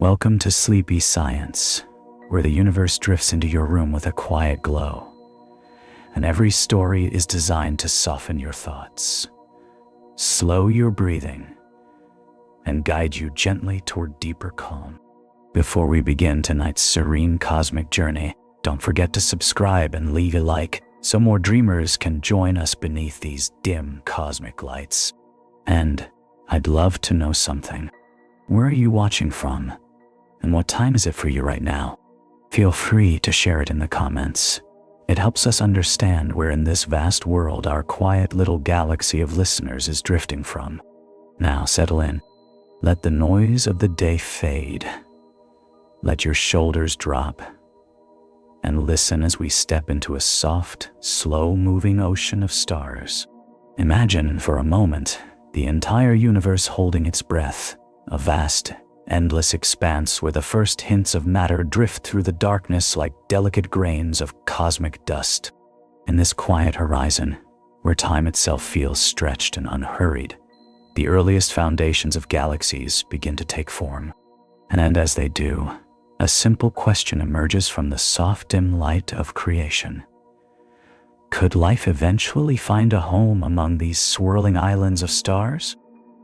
Welcome to Sleepy Science, where the universe drifts into your room with a quiet glow, and every story is designed to soften your thoughts, slow your breathing, and guide you gently toward deeper calm. Before we begin tonight's serene cosmic journey, don't forget to subscribe and leave a like so more dreamers can join us beneath these dim cosmic lights. And I'd love to know something. Where are you watching from? And what time is it for you right now? Feel free to share it in the comments. It helps us understand where in this vast world our quiet little galaxy of listeners is drifting from. Now settle in. Let the noise of the day fade. Let your shoulders drop. And listen as we step into a soft, slow-moving ocean of stars. Imagine for a moment the entire universe holding its breath, a vast, endless expanse where the first hints of matter drift through the darkness like delicate grains of cosmic dust. In this quiet horizon, where time itself feels stretched and unhurried, the earliest foundations of galaxies begin to take form. And as they do, a simple question emerges from the soft, dim light of creation. Could life eventually find a home among these swirling islands of stars?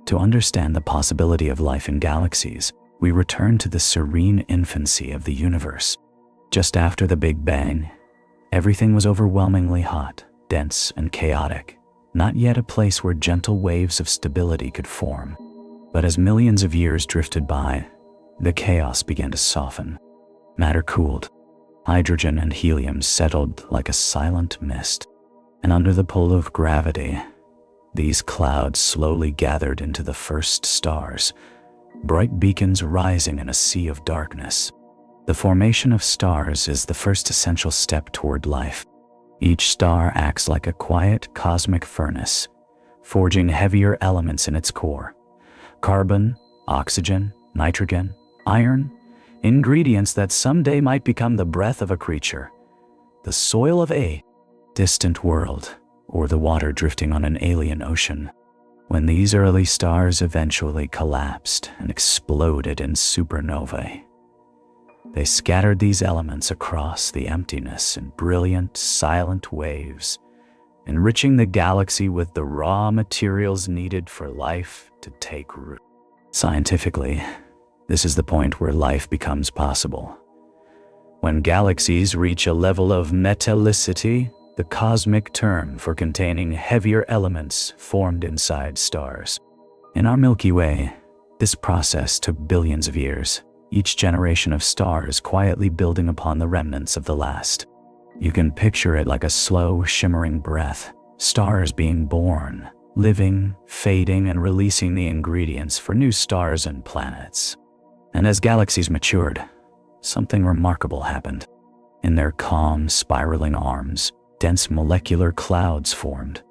To understand the possibility of life in galaxies, we return to the serene infancy of the universe. Just after the Big Bang, everything was overwhelmingly hot, dense, and chaotic, not yet a place where gentle waves of stability could form. But as millions of years drifted by, the chaos began to soften. Matter cooled. Hydrogen and helium settled like a silent mist. And under the pull of gravity, these clouds slowly gathered into the first stars, bright beacons rising in a sea of darkness. The formation of stars is the first essential step toward life. Each star acts like a quiet cosmic furnace, forging heavier elements in its core. Carbon, oxygen, nitrogen, iron, ingredients that someday might become the breath of a creature, the soil of a distant world, or the water drifting on an alien ocean. When these early stars eventually collapsed and exploded in supernovae, they scattered these elements across the emptiness in brilliant, silent waves, enriching the galaxy with the raw materials needed for life to take root. Scientifically, this is the point where life becomes possible. When galaxies reach a level of metallicity, the cosmic term for containing heavier elements formed inside stars. In our Milky Way, this process took billions of years, each generation of stars quietly building upon the remnants of the last. You can picture it like a slow, shimmering breath, stars being born, living, fading, and releasing the ingredients for new stars and planets. And as galaxies matured, something remarkable happened. In their calm, spiraling arms, dense molecular clouds formed,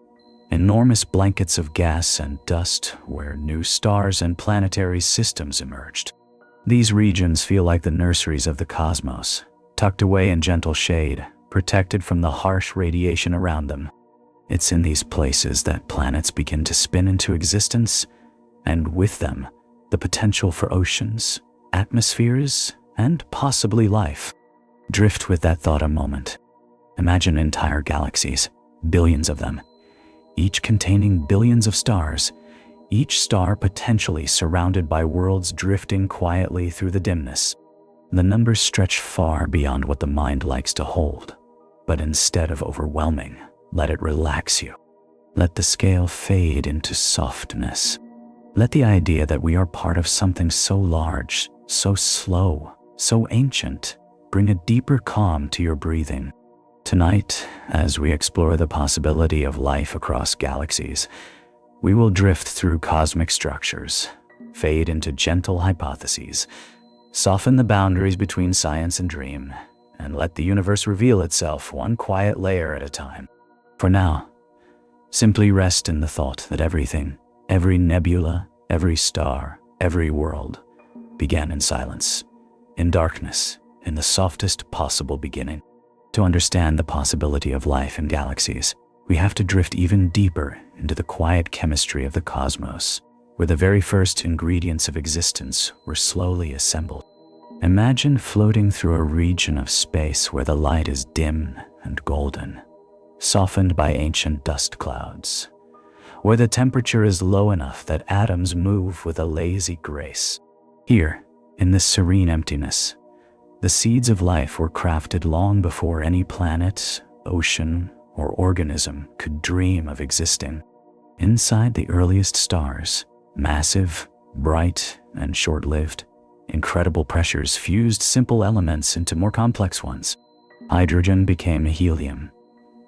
enormous blankets of gas and dust where new stars and planetary systems emerged. These regions feel like the nurseries of the cosmos, tucked away in gentle shade, protected from the harsh radiation around them. It's in these places that planets begin to spin into existence, and with them, the potential for oceans, atmospheres, and possibly life. Drift with that thought a moment. Imagine entire galaxies, billions of them, each containing billions of stars, each star potentially surrounded by worlds drifting quietly through the dimness. The numbers stretch far beyond what the mind likes to hold, but instead of overwhelming, let it relax you. Let the scale fade into softness. Let the idea that we are part of something so large, so slow, so ancient, bring a deeper calm to your breathing. Tonight, as we explore the possibility of life across galaxies, we will drift through cosmic structures, fade into gentle hypotheses, soften the boundaries between science and dream, and let the universe reveal itself one quiet layer at a time. For now, simply rest in the thought that everything, every nebula, every star, every world, began in silence, in darkness, in the softest possible beginning. To understand the possibility of life in galaxies, we have to drift even deeper into the quiet chemistry of the cosmos, where the very first ingredients of existence were slowly assembled. Imagine floating through a region of space where the light is dim and golden, softened by ancient dust clouds, where the temperature is low enough that atoms move with a lazy grace. Here, in this serene emptiness, the seeds of life were crafted long before any planet, ocean, or organism could dream of existing. Inside the earliest stars, massive, bright, and short-lived, incredible pressures fused simple elements into more complex ones. Hydrogen became helium,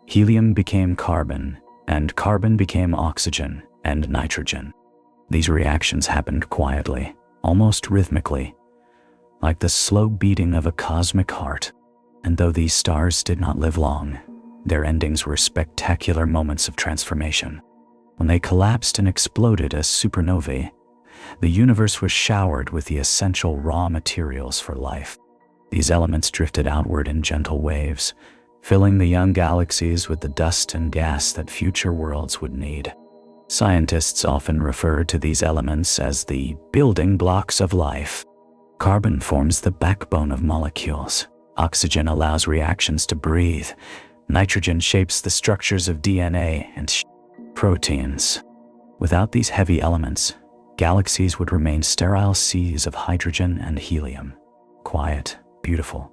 helium became carbon, and carbon became oxygen and nitrogen. These reactions happened quietly, almost rhythmically, like the slow beating of a cosmic heart. And though these stars did not live long, their endings were spectacular moments of transformation. When they collapsed and exploded as supernovae, the universe was showered with the essential raw materials for life. These elements drifted outward in gentle waves, filling the young galaxies with the dust and gas that future worlds would need. Scientists often refer to these elements as the building blocks of life. Carbon forms the backbone of molecules. Oxygen allows reactions to breathe. Nitrogen shapes the structures of DNA and proteins. Without these heavy elements, galaxies would remain sterile seas of hydrogen and helium, quiet, beautiful,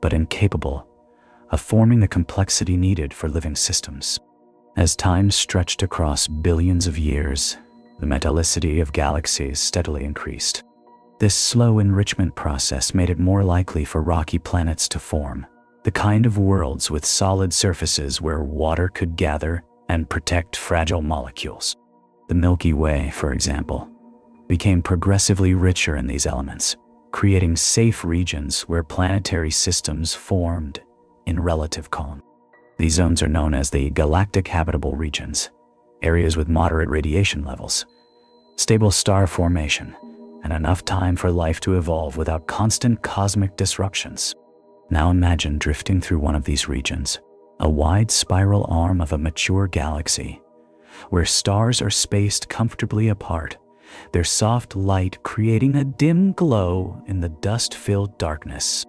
but incapable of forming the complexity needed for living systems. As time stretched across billions of years, the metallicity of galaxies steadily increased. This slow enrichment process made it more likely for rocky planets to form, the kind of worlds with solid surfaces where water could gather and protect fragile molecules. The Milky Way, for example, became progressively richer in these elements, creating safe regions where planetary systems formed in relative calm. These zones are known as the galactic habitable regions, areas with moderate radiation levels, stable star formation, and enough time for life to evolve without constant cosmic disruptions. Now imagine drifting through one of these regions, a wide spiral arm of a mature galaxy, where stars are spaced comfortably apart, their soft light creating a dim glow in the dust-filled darkness.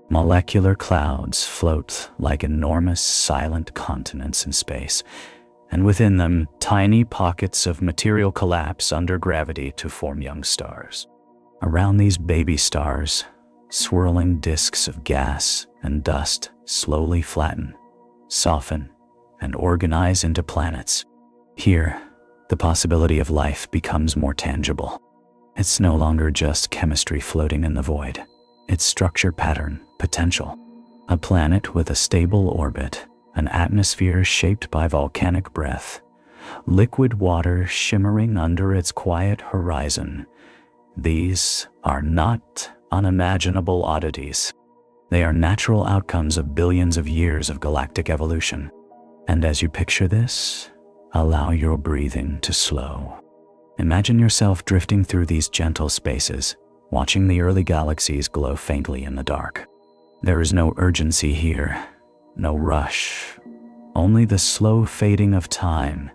Molecular clouds float like enormous silent continents in space, and within them, tiny pockets of material collapse under gravity to form young stars. Around these baby stars, swirling disks of gas and dust slowly flatten, soften, and organize into planets. Here, the possibility of life becomes more tangible. It's no longer just chemistry floating in the void. It's structure, pattern, potential. A planet with a stable orbit, an atmosphere shaped by volcanic breath, liquid water shimmering under its quiet horizon. These are not unimaginable oddities. They are natural outcomes of billions of years of galactic evolution. And as you picture this, allow your breathing to slow. Imagine yourself drifting through these gentle spaces, watching the early galaxies glow faintly in the dark. There is no urgency here, no rush, only the slow fading of time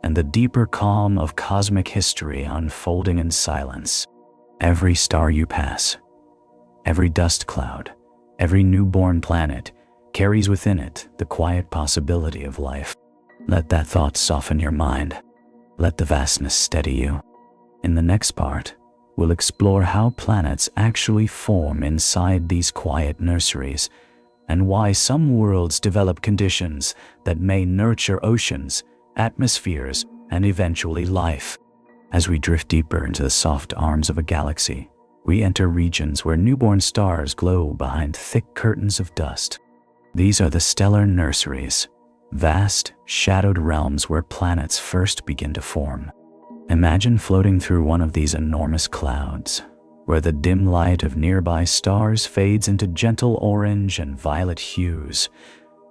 and the deeper calm of cosmic history unfolding in silence. Every star you pass, every dust cloud, every newborn planet carries within it the quiet possibility of life. Let that thought soften your mind. Let the vastness steady you. In the next part, we'll explore how planets actually form inside these quiet nurseries, and why some worlds develop conditions that may nurture oceans, atmospheres, and eventually life. As we drift deeper into the soft arms of a galaxy, we enter regions where newborn stars glow behind thick curtains of dust. These are the stellar nurseries, vast, shadowed realms where planets first begin to form. Imagine floating through one of these enormous clouds, where the dim light of nearby stars fades into gentle orange and violet hues,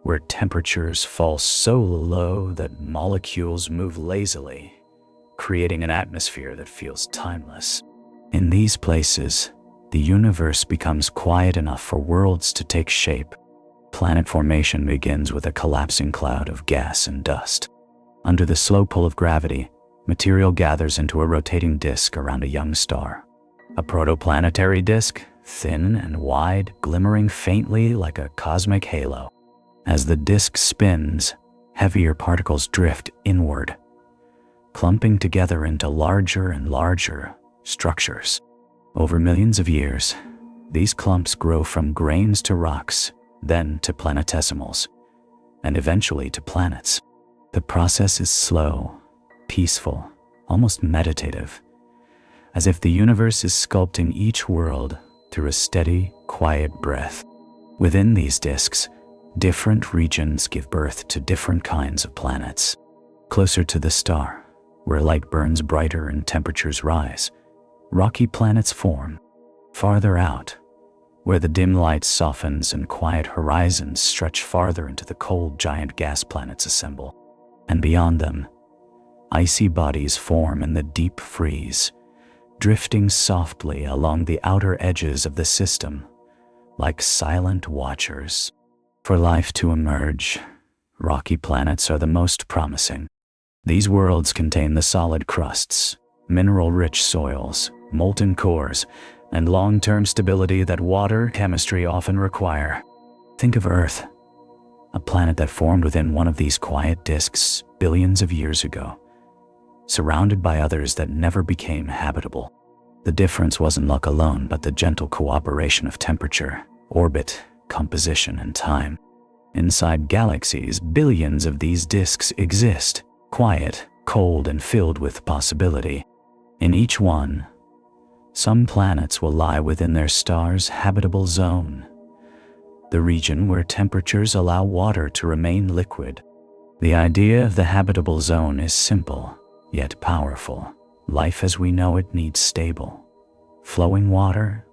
where temperatures fall so low that molecules move lazily, creating an atmosphere that feels timeless. In these places, the universe becomes quiet enough for worlds to take shape. Planet formation begins with a collapsing cloud of gas and dust. Under the slow pull of gravity, material gathers into a rotating disk around a young star. A protoplanetary disk, thin and wide, glimmering faintly like a cosmic halo. As the disk spins, heavier particles drift inward, clumping together into larger and larger structures. Over millions of years, these clumps grow from grains to rocks, then to planetesimals, and eventually to planets. The process is slow, peaceful, almost meditative, as if the universe is sculpting each world through a steady, quiet breath. Within these disks, different regions give birth to different kinds of planets. Closer to the star, where light burns brighter and temperatures rise, rocky planets form. Farther out, where the dim light softens and quiet horizons stretch farther into the cold, giant gas planets assemble. And beyond them, icy bodies form in the deep freeze, drifting softly along the outer edges of the system, like silent watchers. For life to emerge, rocky planets are the most promising. These worlds contain the solid crusts, mineral-rich soils, molten cores, and long-term stability that water chemistry often require. Think of Earth, a planet that formed within one of these quiet disks billions of years ago, surrounded by others that never became habitable. The difference wasn't luck alone, but the gentle cooperation of temperature, orbit, composition, and time. Inside galaxies, billions of these disks exist, quiet, cold, and filled with possibility. In each one, some planets will lie within their star's habitable zone, the region where temperatures allow water to remain liquid. The idea of the habitable zone is simple, yet powerful. Life as we know it needs stable, flowing water,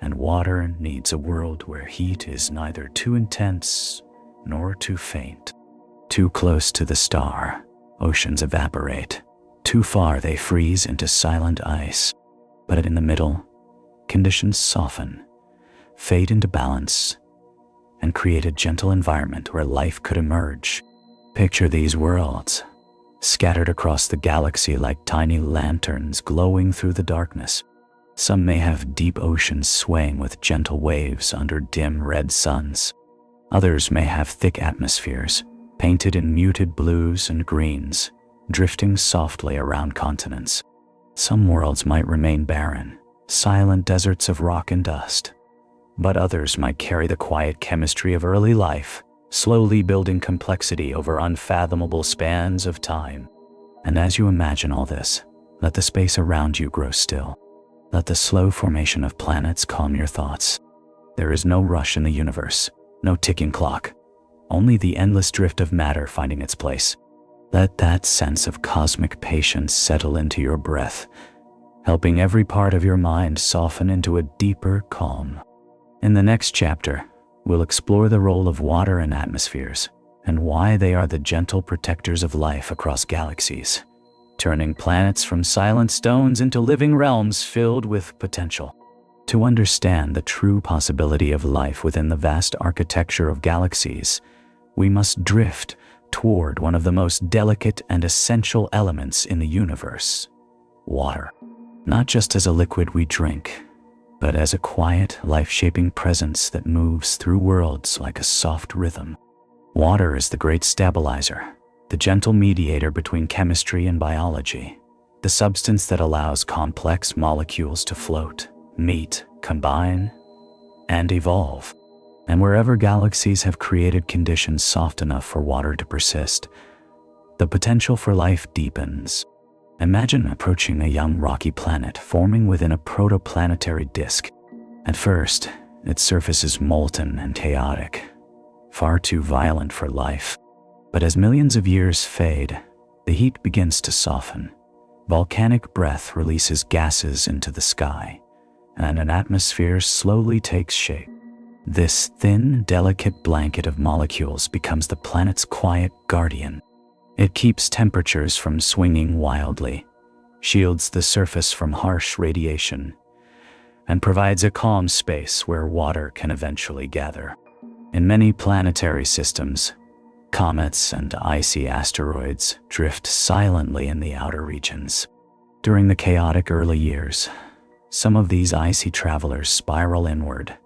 and water needs a world where heat is neither too intense nor too faint. Too close to the star, oceans evaporate. Too far, they freeze into silent ice. But in the middle, conditions soften, fade into balance, and create a gentle environment where life could emerge. Picture these worlds, scattered across the galaxy like tiny lanterns glowing through the darkness. Some may have deep oceans swaying with gentle waves under dim red suns. Others may have thick atmospheres, painted in muted blues and greens, drifting softly around continents. Some worlds might remain barren, silent deserts of rock and dust. But others might carry the quiet chemistry of early life, slowly building complexity over unfathomable spans of time. And as you imagine all this, let the space around you grow still. Let the slow formation of planets calm your thoughts. There is no rush in the universe, no ticking clock, only the endless drift of matter finding its place. Let that sense of cosmic patience settle into your breath, helping every part of your mind soften into a deeper calm. In the next chapter, we'll explore the role of water and atmospheres, and why they are the gentle protectors of life across galaxies, turning planets from silent stones into living realms filled with potential. To understand the true possibility of life within the vast architecture of galaxies, we must drift toward one of the most delicate and essential elements in the universe: water. Not just as a liquid we drink, but as a quiet, life-shaping presence that moves through worlds like a soft rhythm. Water is the great stabilizer, the gentle mediator between chemistry and biology, the substance that allows complex molecules to float, meet, combine, and evolve. And wherever galaxies have created conditions soft enough for water to persist, the potential for life deepens. Imagine approaching a young rocky planet forming within a protoplanetary disk. At first, its surface is molten and chaotic, far too violent for life. But as millions of years fade, the heat begins to soften. Volcanic breath releases gases into the sky, and an atmosphere slowly takes shape. This thin, delicate blanket of molecules becomes the planet's quiet guardian. It keeps temperatures from swinging wildly, shields the surface from harsh radiation, and provides a calm space where water can eventually gather. In many planetary systems, comets and icy asteroids drift silently in the outer regions. During the chaotic early years, Some of these icy travelers spiral inward,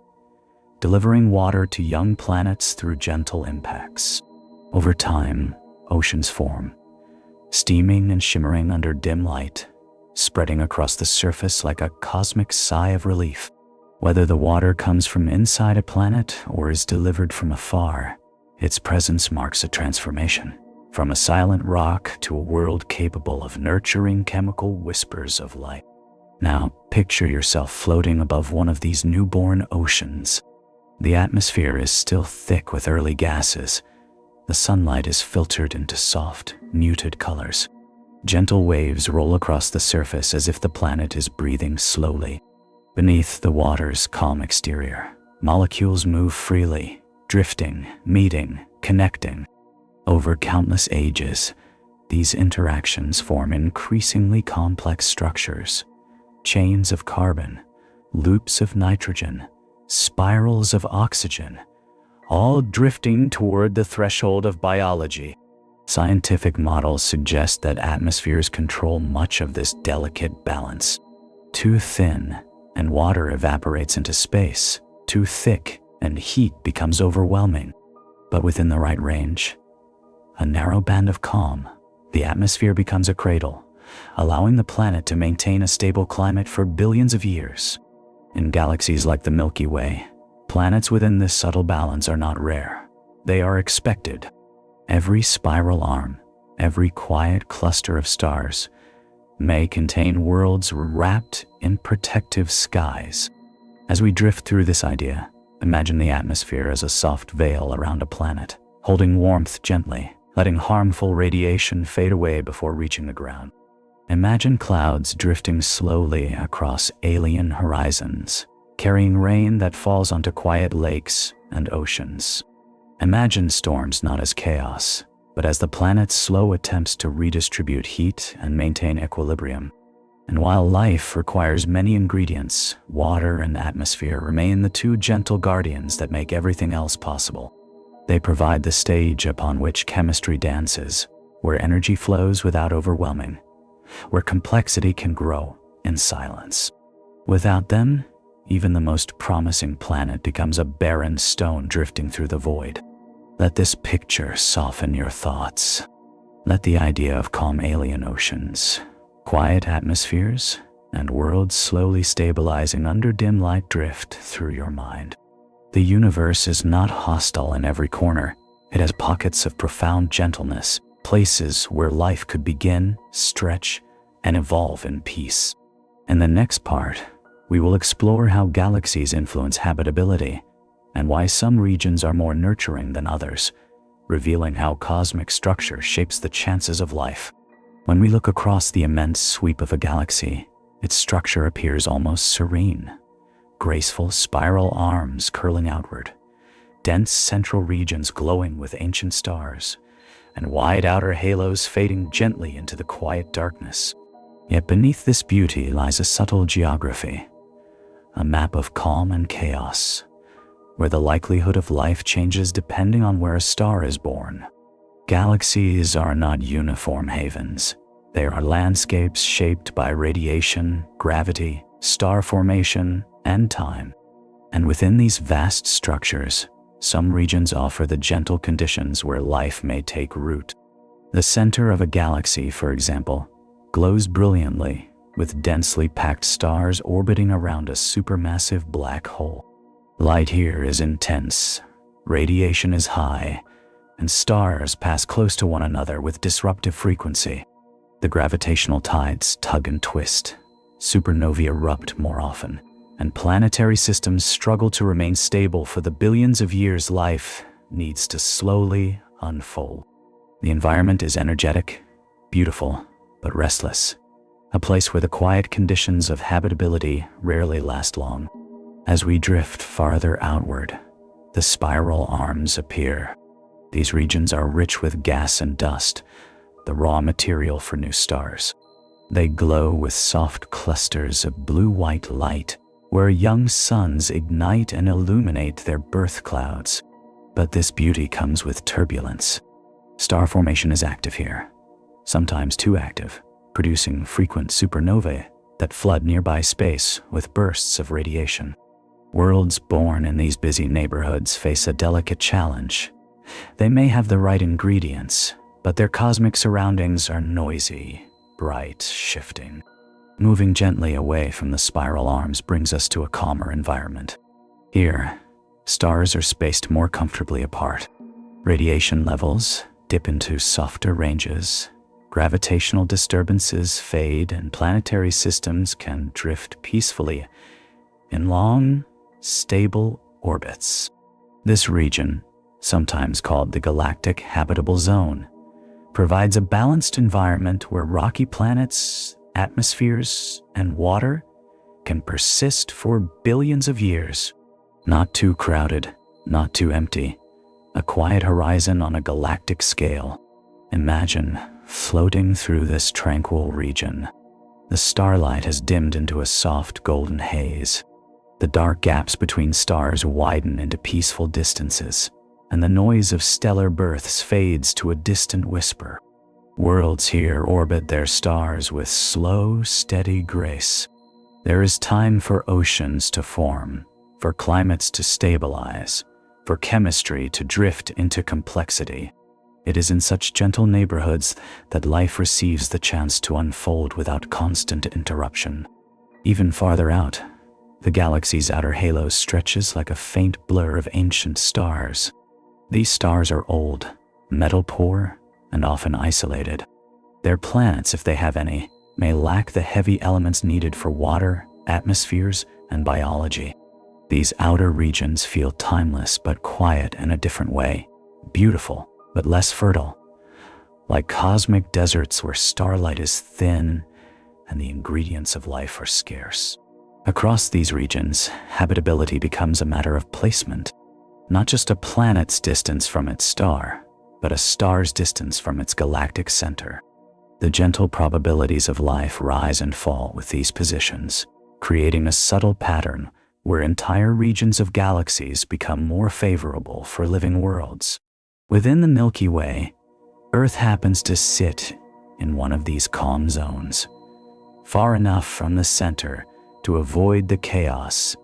delivering water to young planets through gentle impacts. Over time, oceans form, steaming and shimmering under dim light, spreading across the surface like a cosmic sigh of relief. Whether the water comes from inside a planet or is delivered from afar, its presence marks a transformation, from a silent rock to a world capable of nurturing chemical whispers of light. Now, picture yourself floating above one of these newborn oceans. The atmosphere is still thick with early gases. The sunlight is filtered into soft, muted colors. Gentle waves roll across the surface as if the planet is breathing slowly. Beneath the water's calm exterior, molecules move freely, drifting, meeting, connecting. Over countless ages, these interactions form increasingly complex structures. Chains of carbon, loops of nitrogen, spirals of oxygen, all drifting toward the threshold of biology. Scientific models suggest that atmospheres control much of this delicate balance. Too thin, and water evaporates into space. Too thick, and heat becomes overwhelming. But within the right range, a narrow band of calm, the atmosphere becomes a cradle, allowing the planet to maintain a stable climate for billions of years. In galaxies like the Milky Way, planets within this subtle balance are not rare. They are expected. Every spiral arm, every quiet cluster of stars, may contain worlds wrapped in protective skies. As we drift through this idea, imagine the atmosphere as a soft veil around a planet, holding warmth gently, letting harmful radiation fade away before reaching the ground. Imagine clouds drifting slowly across alien horizons, carrying rain that falls onto quiet lakes and oceans. Imagine storms not as chaos, but as the planet's slow attempts to redistribute heat and maintain equilibrium. And while life requires many ingredients, water and atmosphere remain the two gentle guardians that make everything else possible. They provide the stage upon which chemistry dances, where energy flows without overwhelming, where complexity can grow in silence. Without them, even the most promising planet becomes a barren stone drifting through the void. Let this picture soften your thoughts. Let the idea of calm alien oceans, quiet atmospheres, and worlds slowly stabilizing under dim light drift through your mind. The universe is not hostile in every corner. It has pockets of profound gentleness, places where life could begin, stretch, and evolve in peace. In the next part, we will explore how galaxies influence habitability and why some regions are more nurturing than others, revealing how cosmic structure shapes the chances of life. When we look across the immense sweep of a galaxy, its structure appears almost serene. Graceful spiral arms curling outward, dense central regions glowing with ancient stars, and wide outer halos fading gently into the quiet darkness. Yet beneath this beauty lies a subtle geography, a map of calm and chaos, where the likelihood of life changes depending on where a star is born. Galaxies are not uniform havens. They are landscapes shaped by radiation, gravity, star formation, and time. And within these vast structures, some regions offer the gentle conditions where life may take root. The center of a galaxy, for example, glows brilliantly, with densely packed stars orbiting around a supermassive black hole. Light here is intense, radiation is high, and stars pass close to one another with disruptive frequency. The gravitational tides tug and twist, supernovae erupt more often, and planetary systems struggle to remain stable for the billions of years life needs to slowly unfold. The environment is energetic, beautiful, but restless, a place where the quiet conditions of habitability rarely last long. As we drift farther outward, the spiral arms appear. These regions are rich with gas and dust, the raw material for new stars. They glow with soft clusters of blue-white light, where young suns ignite and illuminate their birth clouds. But this beauty comes with turbulence. Star formation is active here, sometimes too active, producing frequent supernovae that flood nearby space with bursts of radiation. Worlds born in these busy neighborhoods face a delicate challenge. They may have the right ingredients, but their cosmic surroundings are noisy, bright, shifting. Moving gently away from the spiral arms brings us to a calmer environment. Here, stars are spaced more comfortably apart. Radiation levels dip into softer ranges, gravitational disturbances fade, and planetary systems can drift peacefully in long, stable orbits. This region, sometimes called the galactic habitable zone, provides a balanced environment where rocky planets, atmospheres, and water can persist for billions of years. Not too crowded, not too empty. A quiet horizon on a galactic scale. Imagine floating through this tranquil region. The starlight has dimmed into a soft golden haze. The dark gaps between stars widen into peaceful distances, and the noise of stellar births fades to a distant whisper. Worlds here orbit their stars with slow, steady grace. There is time for oceans to form, for climates to stabilize, for chemistry to drift into complexity. It is in such gentle neighborhoods that life receives the chance to unfold without constant interruption. Even farther out, the galaxy's outer halo stretches like a faint blur of ancient stars. These stars are old, metal-poor, and often isolated. Their planets, if they have any, may lack the heavy elements needed for water, atmospheres, and biology. These outer regions feel timeless but quiet in a different way, beautiful but less fertile, like cosmic deserts where starlight is thin and the ingredients of life are scarce. Across these regions, habitability becomes a matter of placement, not just a planet's distance from its star, but a star's distance from its galactic center. The gentle probabilities of life rise and fall with these positions, creating a subtle pattern where entire regions of galaxies become more favorable for living worlds. Within the Milky Way, Earth happens to sit in one of these calm zones, far enough from the center to avoid the chaos,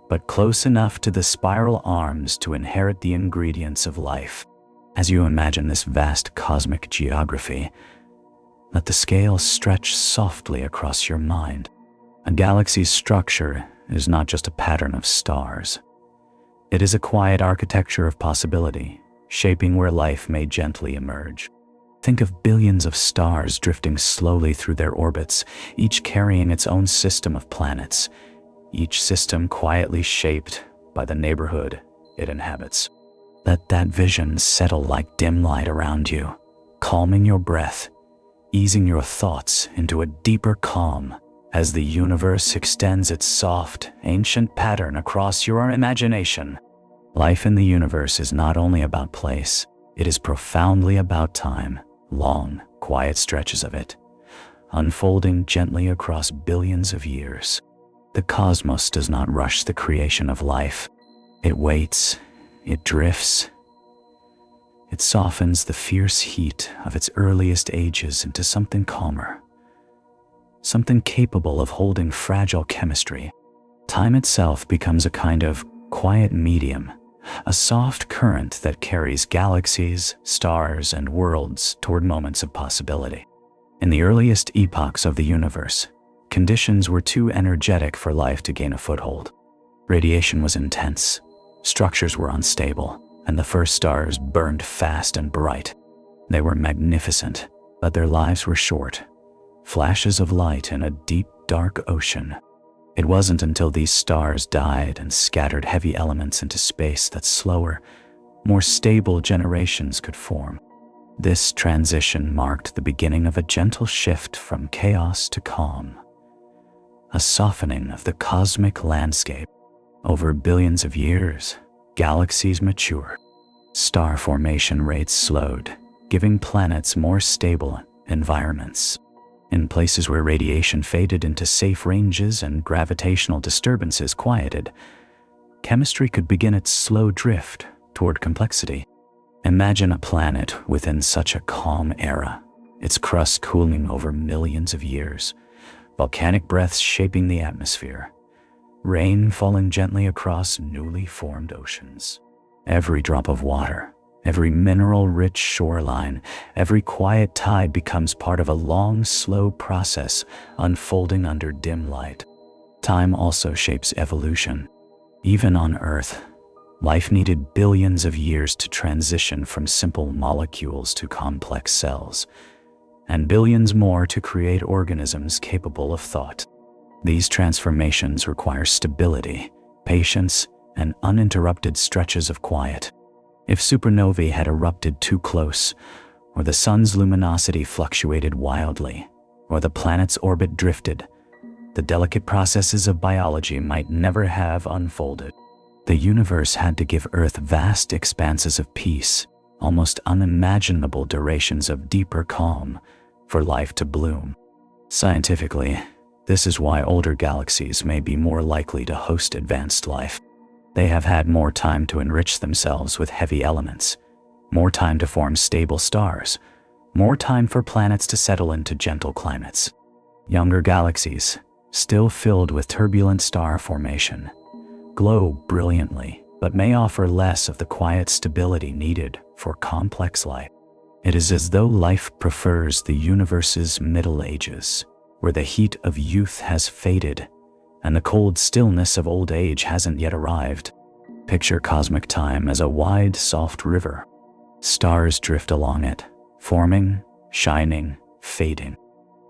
but close enough to the spiral arms to inherit the ingredients of life. As you imagine this vast cosmic geography, let the scale stretch softly across your mind. A galaxy's structure is not just a pattern of stars. It is a quiet architecture of possibility, shaping where life may gently emerge. Think of billions of stars drifting slowly through their orbits, each carrying its own system of planets, each system quietly shaped by the neighborhood it inhabits. Let that vision settle like dim light around you, calming your breath, easing your thoughts into a deeper calm as the universe extends its soft, ancient pattern across your imagination. Life in the universe is not only about place, it is profoundly about time, long, quiet stretches of it, unfolding gently across billions of years. The cosmos does not rush the creation of life. It waits, it drifts, it softens the fierce heat of its earliest ages into something calmer, something capable of holding fragile chemistry. Time itself becomes a kind of quiet medium, a soft current that carries galaxies, stars, and worlds toward moments of possibility. In the earliest epochs of the universe, conditions were too energetic for life to gain a foothold. Radiation was intense, structures were unstable, and the first stars burned fast and bright. They were magnificent, but their lives were short, flashes of light in a deep, dark ocean. It wasn't until these stars died and scattered heavy elements into space that slower, more stable generations could form. This transition marked the beginning of a gentle shift from chaos to calm, a softening of the cosmic landscape. Over billions of years, galaxies matured. Star formation rates slowed, giving planets more stable environments. In places where radiation faded into safe ranges and gravitational disturbances quieted, chemistry could begin its slow drift toward complexity. Imagine a planet within such a calm era, its crust cooling over millions of years, volcanic breaths shaping the atmosphere, rain falling gently across newly formed oceans. Every drop of water, every mineral-rich shoreline, every quiet tide becomes part of a long, slow process unfolding under dim light. Time also shapes evolution. Even on Earth, life needed billions of years to transition from simple molecules to complex cells, and billions more to create organisms capable of thought. These transformations require stability, patience, and uninterrupted stretches of quiet. If supernovae had erupted too close, or the sun's luminosity fluctuated wildly, or the planet's orbit drifted, the delicate processes of biology might never have unfolded. The universe had to give Earth vast expanses of peace, almost unimaginable durations of deeper calm, for life to bloom. Scientifically, this is why older galaxies may be more likely to host advanced life. They have had more time to enrich themselves with heavy elements, more time to form stable stars, more time for planets to settle into gentle climates. Younger galaxies, still filled with turbulent star formation, glow brilliantly, but may offer less of the quiet stability needed for complex life. It is as though life prefers the universe's Middle Ages, where the heat of youth has faded and the cold stillness of old age hasn't yet arrived. Picture cosmic time as a wide, soft river. Stars drift along it, forming, shining, fading.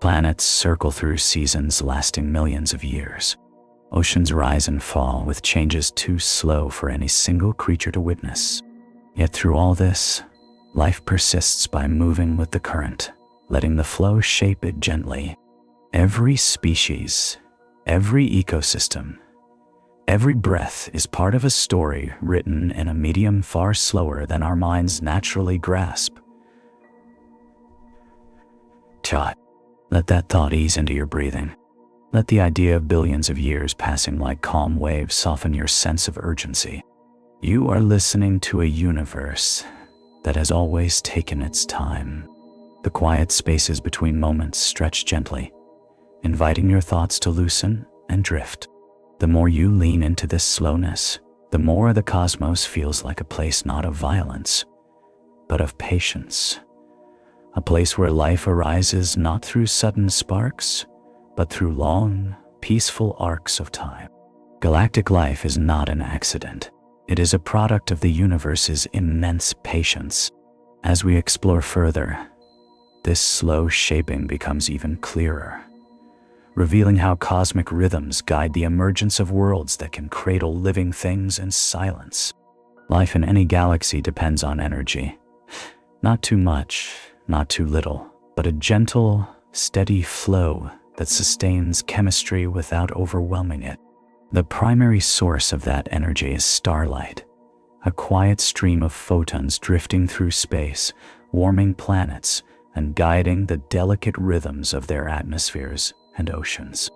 Planets circle through seasons lasting millions of years. Oceans rise and fall with changes too slow for any single creature to witness. Yet through all this, life persists by moving with the current, letting the flow shape it gently. Every species, every ecosystem, every breath is part of a story written in a medium far slower than our minds naturally grasp. Let that thought ease into your breathing. Let the idea of billions of years passing like calm waves soften your sense of urgency. You are listening to a universe that has always taken its time. The quiet spaces between moments stretch gently, inviting your thoughts to loosen and drift. The more you lean into this slowness, the more the cosmos feels like a place not of violence, but of patience. A place where life arises not through sudden sparks, but through long, peaceful arcs of time. Galactic life is not an accident. It is a product of the universe's immense patience. As we explore further, this slow shaping becomes even clearer, revealing how cosmic rhythms guide the emergence of worlds that can cradle living things in silence. Life in any galaxy depends on energy. Not too much, not too little, but a gentle, steady flow that sustains chemistry without overwhelming it. The primary source of that energy is starlight, a quiet stream of photons drifting through space, warming planets, and guiding the delicate rhythms of their atmospheres and oceans.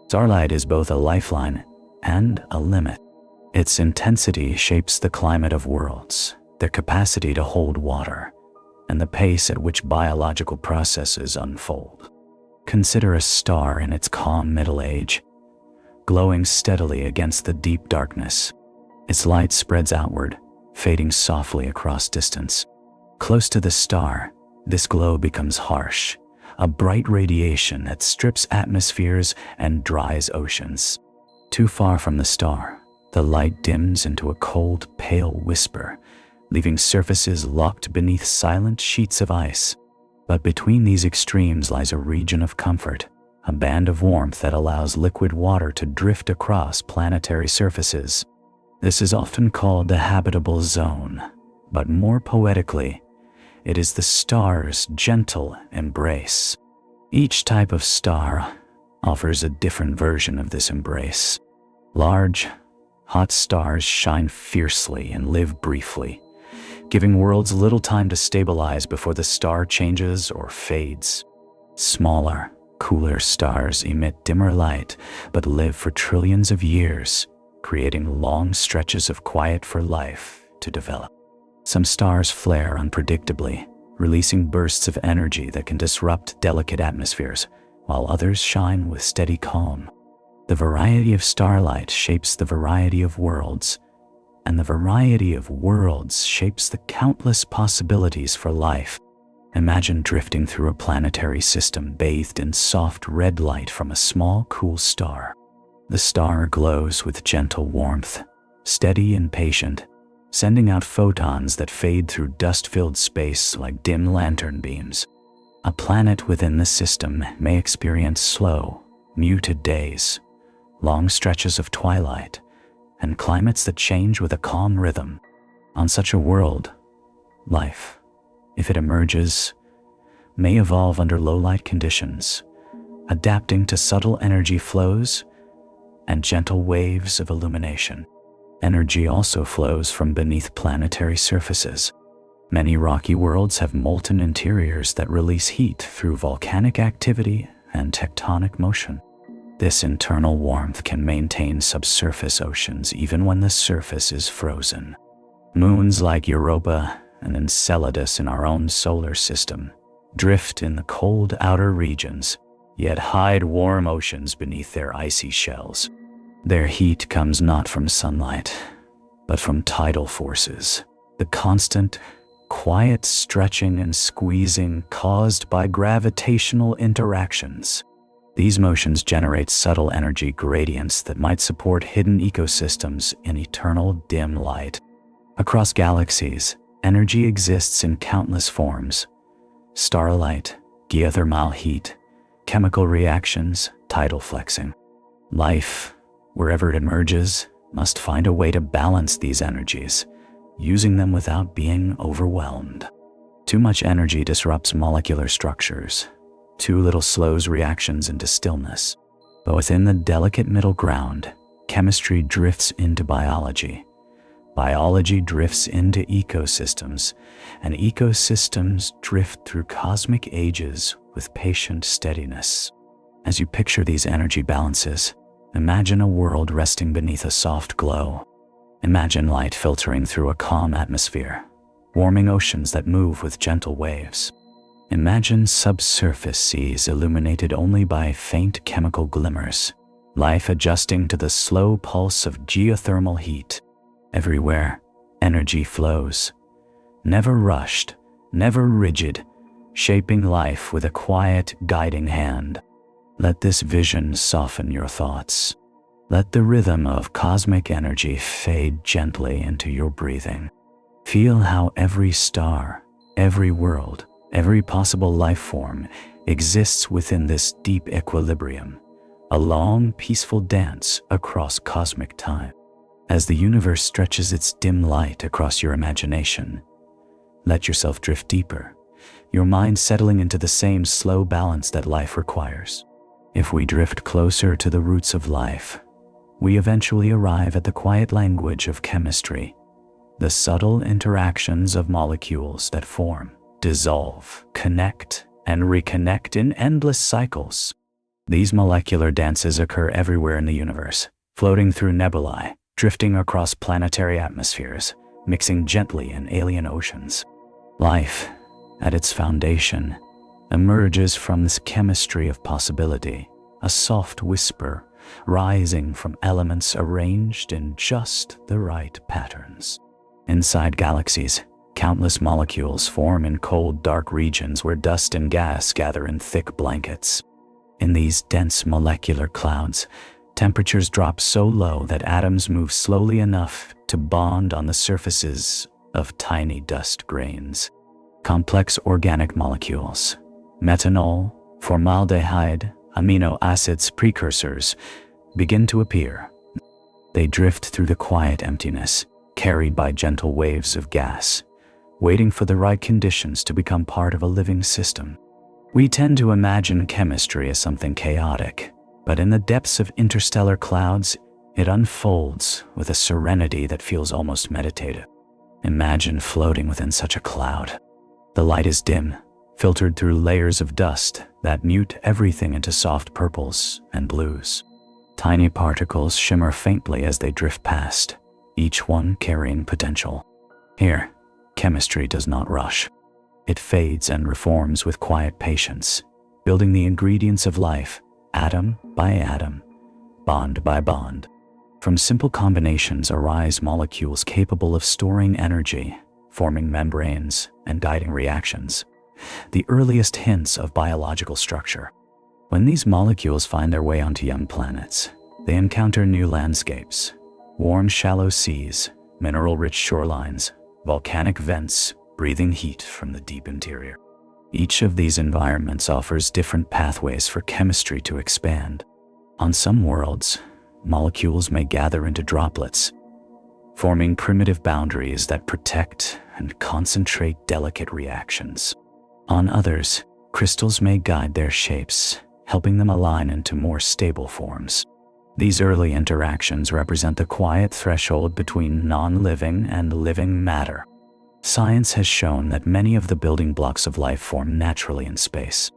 Starlight is both a lifeline and a limit. Its intensity shapes the climate of worlds, their capacity to hold water, and the pace at which biological processes unfold. Consider a star in its calm middle age, glowing steadily against the deep darkness. Its light spreads outward, fading softly across distance. Close to the star, this glow becomes harsh, a bright radiation that strips atmospheres and dries oceans. Too far from the star, the light dims into a cold, pale whisper, leaving surfaces locked beneath silent sheets of ice. But between these extremes lies a region of comfort, a band of warmth that allows liquid water to drift across planetary surfaces. This is often called the habitable zone, but more poetically, it is the star's gentle embrace. Each type of star offers a different version of this embrace. Large, hot stars shine fiercely and live briefly, giving worlds little time to stabilize before the star changes or fades. Smaller, cooler stars emit dimmer light but live for trillions of years, creating long stretches of quiet for life to develop. Some stars flare unpredictably, releasing bursts of energy that can disrupt delicate atmospheres, while others shine with steady calm. The variety of starlight shapes the variety of worlds, and the variety of worlds shapes the countless possibilities for life. Imagine drifting through a planetary system bathed in soft red light from a small, cool star. The star glows with gentle warmth, steady and patient, sending out photons that fade through dust-filled space like dim lantern beams. A planet within the system may experience slow, muted days, long stretches of twilight, and climates that change with a calm rhythm. On such a world, life, if it emerges, may evolve under low-light conditions, adapting to subtle energy flows and gentle waves of illumination. Energy also flows from beneath planetary surfaces. Many rocky worlds have molten interiors that release heat through volcanic activity and tectonic motion. This internal warmth can maintain subsurface oceans even when the surface is frozen. Moons like Europa and Enceladus in our own solar system drift in the cold outer regions, yet hide warm oceans beneath their icy shells. Their heat comes not from sunlight, but from tidal forces, the constant, quiet stretching and squeezing caused by gravitational interactions. These motions generate subtle energy gradients that might support hidden ecosystems in eternal dim light. Across galaxies, energy exists in countless forms: starlight, geothermal heat, chemical reactions, tidal flexing. Life, wherever it emerges, must find a way to balance these energies, using them without being overwhelmed. Too much energy disrupts molecular structures. Too little slows reactions into stillness. But within the delicate middle ground, chemistry drifts into biology. Biology drifts into ecosystems, and ecosystems drift through cosmic ages with patient steadiness. As you picture these energy balances, imagine a world resting beneath a soft glow. Imagine light filtering through a calm atmosphere, warming oceans that move with gentle waves. Imagine subsurface seas illuminated only by faint chemical glimmers, life adjusting to the slow pulse of geothermal heat. Everywhere, energy flows, never rushed, never rigid, shaping life with a quiet, guiding hand. Let this vision soften your thoughts. Let the rhythm of cosmic energy fade gently into your breathing. Feel how every star, every world, every possible life form exists within this deep equilibrium, a long, peaceful dance across cosmic time. As the universe stretches its dim light across your imagination, let yourself drift deeper, your mind settling into the same slow balance that life requires. If we drift closer to the roots of life, we eventually arrive at the quiet language of chemistry, the subtle interactions of molecules that form, dissolve, connect, and reconnect in endless cycles. These molecular dances occur everywhere in the universe, floating through nebulae, drifting across planetary atmospheres, mixing gently in alien oceans. Life, at its foundation, emerges from this chemistry of possibility, a soft whisper rising from elements arranged in just the right patterns. Inside galaxies, countless molecules form in cold, dark regions where dust and gas gather in thick blankets. In these dense molecular clouds, temperatures drop so low that atoms move slowly enough to bond on the surfaces of tiny dust grains. Complex organic molecules, methanol, formaldehyde, amino acids precursors, begin to appear. They drift through the quiet emptiness, carried by gentle waves of gas, waiting for the right conditions to become part of a living system. We tend to imagine chemistry as something chaotic, but in the depths of interstellar clouds, it unfolds with a serenity that feels almost meditative. Imagine floating within such a cloud. The light is dim, filtered through layers of dust that mute everything into soft purples and blues. Tiny particles shimmer faintly as they drift past, each one carrying potential. Here, chemistry does not rush. It fades and reforms with quiet patience, building the ingredients of life, atom by atom, bond by bond. From simple combinations arise molecules capable of storing energy, forming membranes, and guiding reactions, the earliest hints of biological structure. When these molecules find their way onto young planets, they encounter new landscapes, warm shallow seas, mineral-rich shorelines, volcanic vents breathing heat from the deep interior. Each of these environments offers different pathways for chemistry to expand. On some worlds, molecules may gather into droplets, forming primitive boundaries that protect and concentrate delicate reactions. On others, crystals may guide their shapes, helping them align into more stable forms. These early interactions represent the quiet threshold between non-living and living matter. Science has shown that many of the building blocks of life form naturally in space.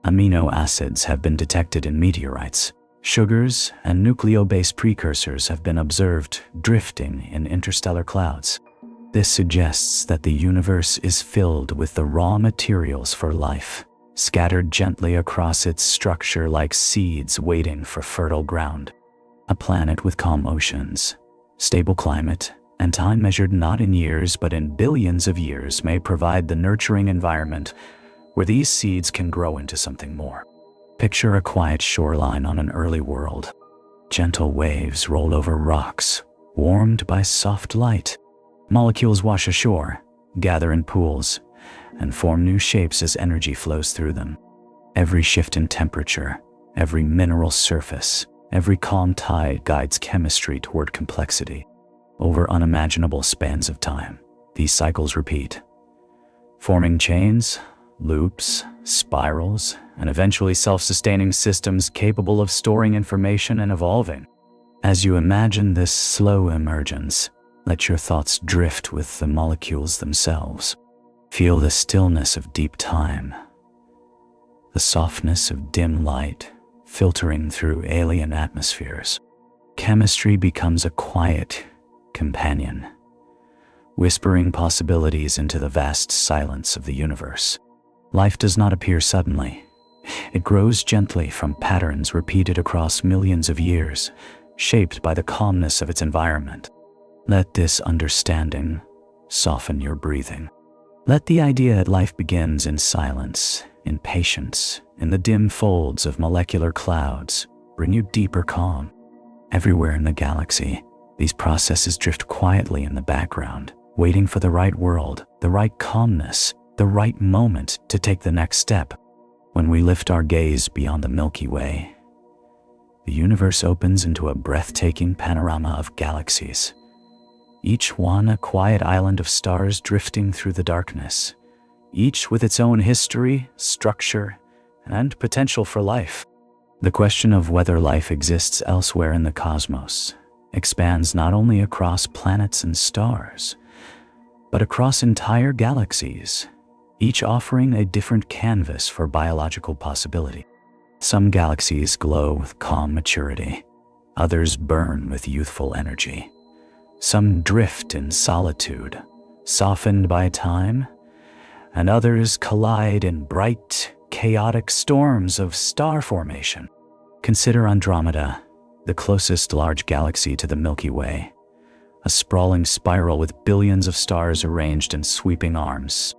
Amino acids have been detected in meteorites. Sugars and nucleobase precursors have been observed drifting in interstellar clouds. This suggests that the universe is filled with the raw materials for life, scattered gently across its structure like seeds waiting for fertile ground. A planet with calm oceans, stable climate, and time measured not in years but in billions of years may provide the nurturing environment where these seeds can grow into something more. Picture a quiet shoreline on an early world. Gentle waves roll over rocks, warmed by soft light. Molecules wash ashore, gather in pools, and form new shapes as energy flows through them. Every shift in temperature, every mineral surface, every calm tide guides chemistry toward complexity. Over unimaginable spans of time, these cycles repeat, forming chains, loops, spirals, and eventually self-sustaining systems capable of storing information and evolving. As you imagine this slow emergence, let your thoughts drift with the molecules themselves. Feel the stillness of deep time, the softness of dim light filtering through alien atmospheres. Chemistry becomes a quiet companion, whispering possibilities into the vast silence of the universe. Life does not appear suddenly. It grows gently from patterns repeated across millions of years, shaped by the calmness of its environment. Let this understanding soften your breathing. Let the idea that life begins in silence, in patience, in the dim folds of molecular clouds bring you deeper calm. Everywhere in the galaxy, these processes drift quietly in the background, waiting for the right world, the right calmness, the right moment to take the next step. When we lift our gaze beyond the Milky Way, the universe opens into a breathtaking panorama of galaxies, each one a quiet island of stars drifting through the darkness, each with its own history, structure, and potential for life. The question of whether life exists elsewhere in the cosmos expands not only across planets and stars, but across entire galaxies, each offering a different canvas for biological possibility. Some galaxies glow with calm maturity, others burn with youthful energy. Some drift in solitude, softened by time, and others collide in bright, chaotic storms of star formation. Consider Andromeda, the closest large galaxy to the Milky Way, a sprawling spiral with billions of stars arranged in sweeping arms.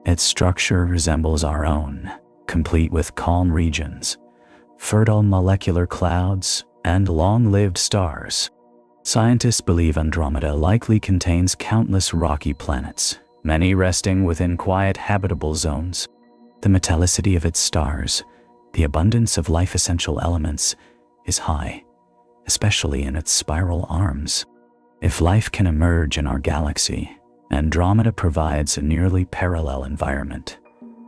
Its structure resembles our own, complete with calm regions, fertile molecular clouds, and long-lived stars. Scientists believe Andromeda likely contains countless rocky planets, many resting within quiet habitable zones. The metallicity of its stars, the abundance of life-essential elements, is high, especially in its spiral arms. If life can emerge in our galaxy, Andromeda provides a nearly parallel environment,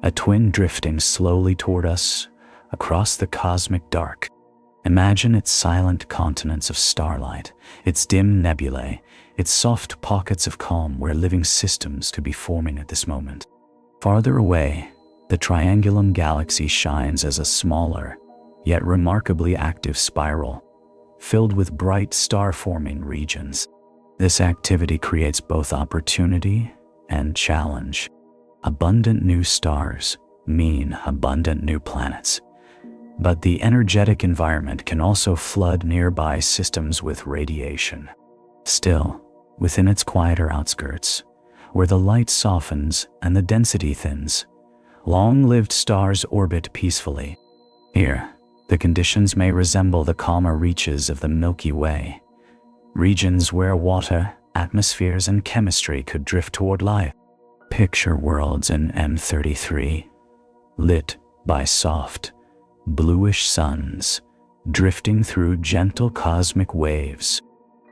a twin drifting slowly toward us across the cosmic dark. Imagine its silent continents of starlight, its dim nebulae, its soft pockets of calm where living systems could be forming at this moment. Farther away, the Triangulum galaxy shines as a smaller, yet remarkably active spiral, filled with bright star-forming regions. This activity creates both opportunity and challenge. Abundant new stars, mean abundant new planets. But the energetic environment can also flood nearby systems with radiation. Still, within its quieter outskirts, where the light softens and the density thins, long-lived stars orbit peacefully. Here, the conditions may resemble the calmer reaches of the Milky Way, regions where water, atmospheres, and chemistry could drift toward life. Picture worlds in M33, lit by soft, bluish suns, drifting through gentle cosmic waves.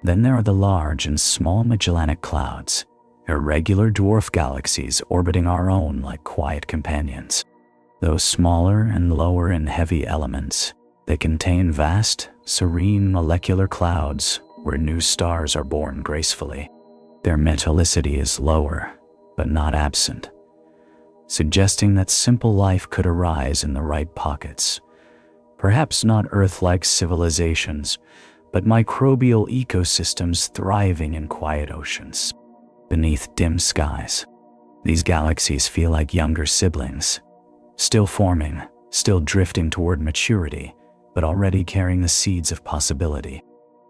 Then there are the large and small Magellanic Clouds, irregular dwarf galaxies orbiting our own like quiet companions. Though smaller and lower in heavy elements, they contain vast, serene molecular clouds where new stars are born gracefully. Their metallicity is lower, but not absent, suggesting that simple life could arise in the right pockets. Perhaps not Earth-like civilizations, but microbial ecosystems thriving in quiet oceans. Beneath dim skies, these galaxies feel like younger siblings, still forming, still drifting toward maturity, but already carrying the seeds of possibility.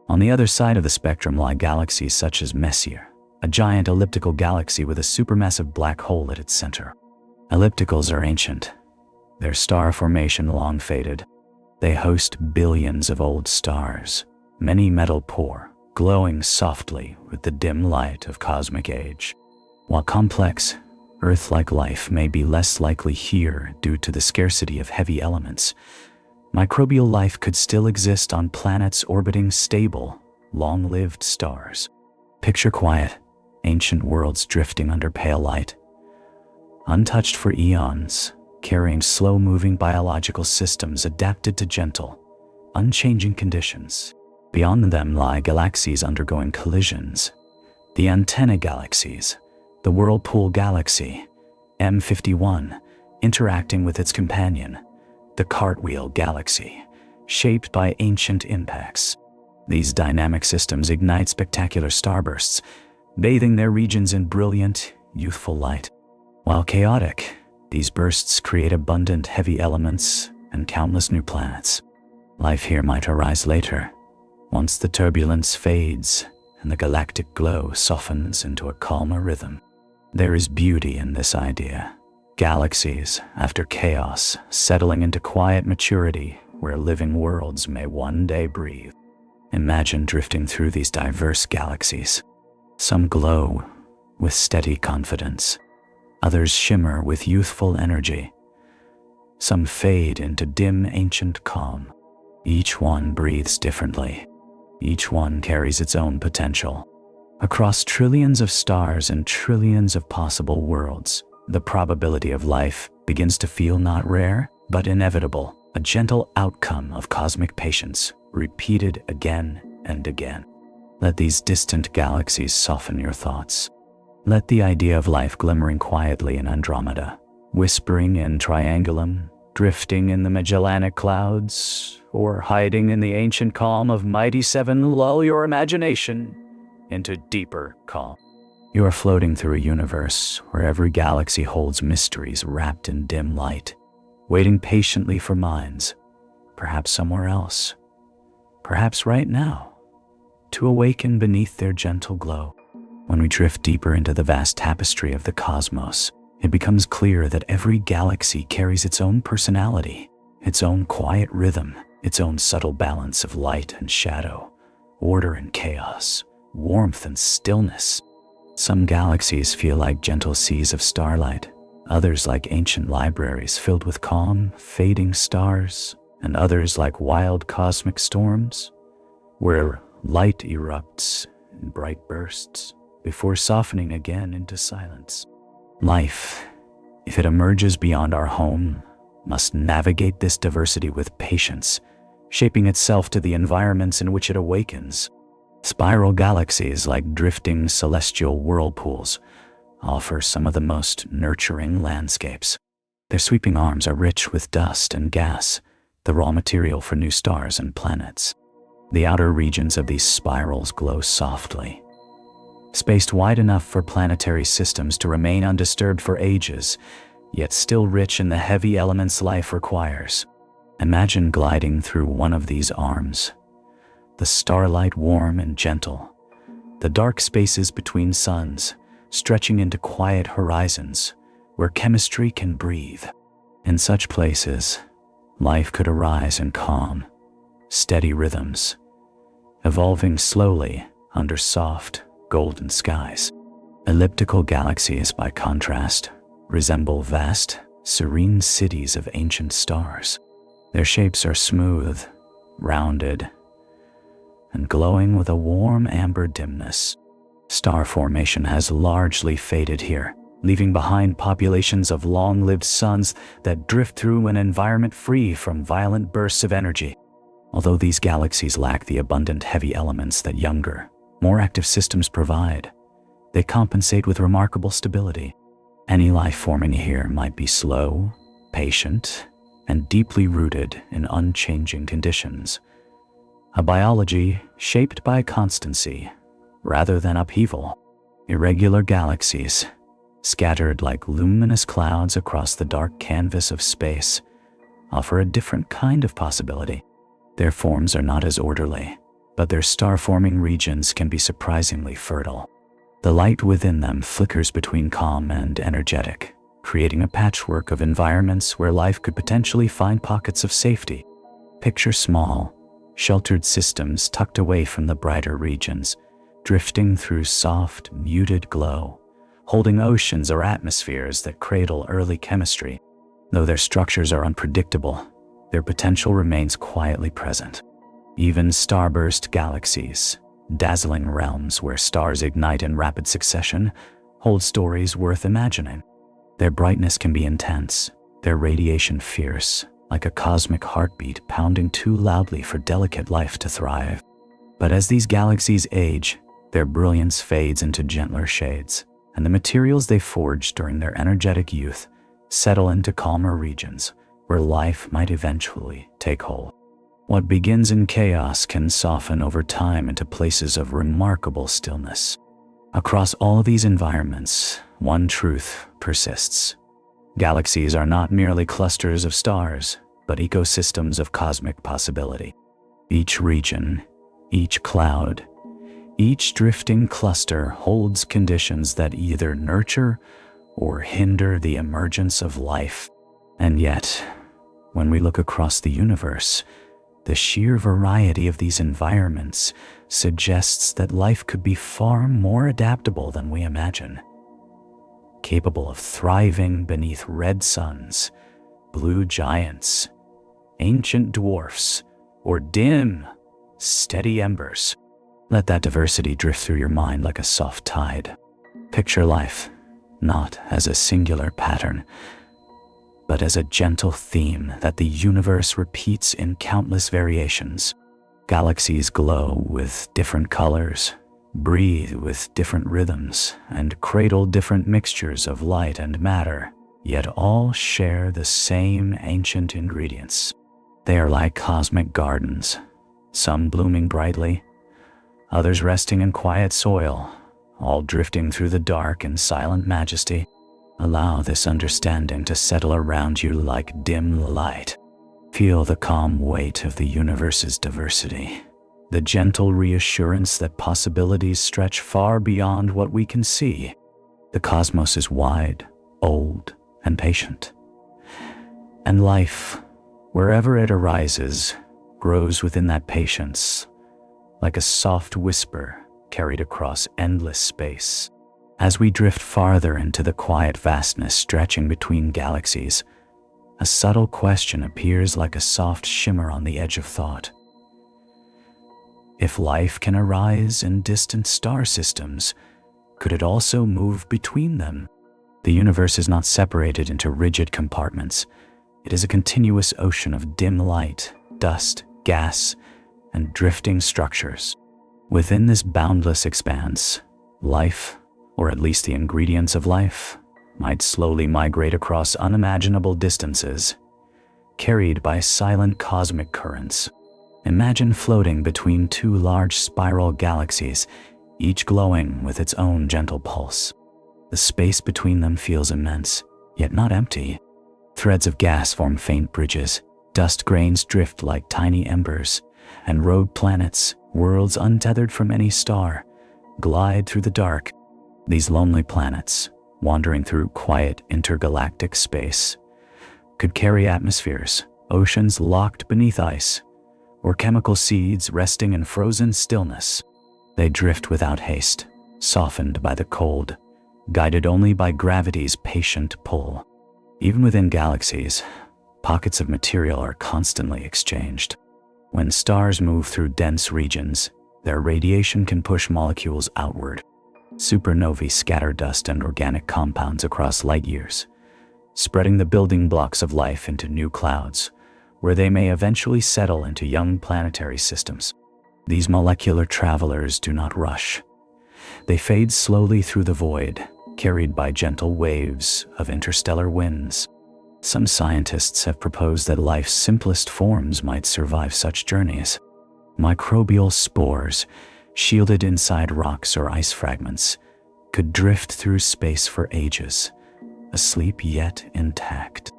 On the other side of the spectrum lie galaxies such as Messier, a giant elliptical galaxy with a supermassive black hole at its center. Ellipticals are ancient, their star formation long faded. They host billions of old stars, many metal poor, glowing softly with the dim light of cosmic age. While complex, Earth-like life may be less likely here due to the scarcity of heavy elements. Microbial life could still exist on planets orbiting stable, long-lived stars. Picture quiet, ancient worlds drifting under pale light, untouched for eons, carrying slow-moving biological systems adapted to gentle, unchanging conditions. Beyond them lie galaxies undergoing collisions. The antenna galaxies, the Whirlpool Galaxy, M51, interacting with its companion, the Cartwheel Galaxy, shaped by ancient impacts. These dynamic systems ignite spectacular starbursts, bathing their regions in brilliant, youthful light. While chaotic, these bursts create abundant heavy elements and countless new planets. Life here might arise later, once the turbulence fades and the galactic glow softens into a calmer rhythm. There is beauty in this idea. Galaxies, after chaos, settling into quiet maturity where living worlds may one day breathe. Imagine drifting through these diverse galaxies. Some glow with steady confidence. Others shimmer with youthful energy. Some fade into dim ancient calm. Each one breathes differently. Each one carries its own potential. Across trillions of stars and trillions of possible worlds, the probability of life begins to feel not rare, but inevitable, a gentle outcome of cosmic patience, repeated again and again. Let these distant galaxies soften your thoughts. Let the idea of life glimmering quietly in Andromeda, whispering in Triangulum, drifting in the Magellanic Clouds, or hiding in the ancient calm of Mighty Seven lull your imagination into deeper calm. You are floating through a universe where every galaxy holds mysteries wrapped in dim light, waiting patiently for minds, perhaps somewhere else, perhaps right now, to awaken beneath their gentle glow. When we drift deeper into the vast tapestry of the cosmos, it becomes clear that every galaxy carries its own personality, its own quiet rhythm, its own subtle balance of light and shadow, order and chaos, warmth and stillness. Some galaxies feel like gentle seas of starlight, others like ancient libraries filled with calm, fading stars, and others like wild cosmic storms, where light erupts in bright bursts before softening again into silence. Life, if it emerges beyond our home, must navigate this diversity with patience, shaping itself to the environments in which it awakens. Spiral galaxies, like drifting celestial whirlpools, offer some of the most nurturing landscapes. Their sweeping arms are rich with dust and gas, the raw material for new stars and planets. The outer regions of these spirals glow softly, spaced wide enough for planetary systems to remain undisturbed for ages. yet still rich in the heavy elements life requires. Imagine gliding through one of these arms. The starlight warm and gentle, the dark spaces between suns, stretching into quiet horizons where chemistry can breathe. In such places, life could arise in calm, steady rhythms, evolving slowly under soft, golden skies. Elliptical galaxies, by contrast, resemble vast, serene cities of ancient stars. Their shapes are smooth, rounded, and glowing with a warm amber dimness. Star formation has largely faded here, leaving behind populations of long-lived suns that drift through an environment free from violent bursts of energy. Although these galaxies lack the abundant heavy elements that younger, more active systems provide, they compensate with remarkable stability. Any life forming here might be slow, patient, and deeply rooted in unchanging conditions. A biology shaped by constancy rather than upheaval. Irregular galaxies, scattered like luminous clouds across the dark canvas of space, offer a different kind of possibility. Their forms are not as orderly, but their star-forming regions can be surprisingly fertile. The light within them flickers between calm and energetic, creating a patchwork of environments where life could potentially find pockets of safety. Picture small, sheltered systems tucked away from the brighter regions, drifting through soft, muted glow, holding oceans or atmospheres that cradle early chemistry. Though their structures are unpredictable, their potential remains quietly present. Even starburst galaxies, dazzling realms where stars ignite in rapid succession, hold stories worth imagining. Their brightness can be intense, their radiation fierce, like a cosmic heartbeat pounding too loudly for delicate life to thrive. But as these galaxies age, their brilliance fades into gentler shades, and the materials they forged during their energetic youth settle into calmer regions where life might eventually take hold. What begins in chaos can soften over time into places of remarkable stillness. Across all these environments, one truth persists. Galaxies are not merely clusters of stars, but ecosystems of cosmic possibility. Each region, each cloud, each drifting cluster holds conditions that either nurture or hinder the emergence of life. And yet, when we look across the universe, the sheer variety of these environments suggests that life could be far more adaptable than we imagine. Capable of thriving beneath red suns, blue giants, ancient dwarfs, or dim, steady embers. Let that diversity drift through your mind like a soft tide. Picture life, not as a singular pattern, but as a gentle theme that the universe repeats in countless variations. Galaxies glow with different colors, breathe with different rhythms, and cradle different mixtures of light and matter, yet all share the same ancient ingredients. They are like cosmic gardens, some blooming brightly, others resting in quiet soil, all drifting through the dark in silent majesty. Allow this understanding to settle around you like dim light. Feel the calm weight of the universe's diversity, the gentle reassurance that possibilities stretch far beyond what we can see. The cosmos is wide, old, and patient. And life, wherever it arises, grows within that patience, like a soft whisper carried across endless space. As we drift farther into the quiet vastness stretching between galaxies, a subtle question appears like a soft shimmer on the edge of thought. If life can arise in distant star systems, could it also move between them? The universe is not separated into rigid compartments. It is a continuous ocean of dim light, dust, gas, and drifting structures. Within this boundless expanse, life, or at least the ingredients of life, might slowly migrate across unimaginable distances, carried by silent cosmic currents. Imagine floating between two large spiral galaxies, each glowing with its own gentle pulse. The space between them feels immense, yet not empty. Threads of gas form faint bridges, dust grains drift like tiny embers, and rogue planets, worlds untethered from any star, glide through the dark. These lonely planets, wandering through quiet intergalactic space, could carry atmospheres, oceans locked beneath ice, or chemical seeds resting in frozen stillness. They drift without haste, softened by the cold, guided only by gravity's patient pull. Even within galaxies, pockets of material are constantly exchanged. When stars move through dense regions, their radiation can push molecules outward. Supernovae scatter dust and organic compounds across light years, spreading the building blocks of life into new clouds, where they may eventually settle into young planetary systems. These molecular travelers do not rush. They fade slowly through the void, carried by gentle waves of interstellar winds. Some scientists have proposed that life's simplest forms might survive such journeys. Microbial spores, shielded inside rocks or ice fragments, could drift through space for ages, asleep yet intact.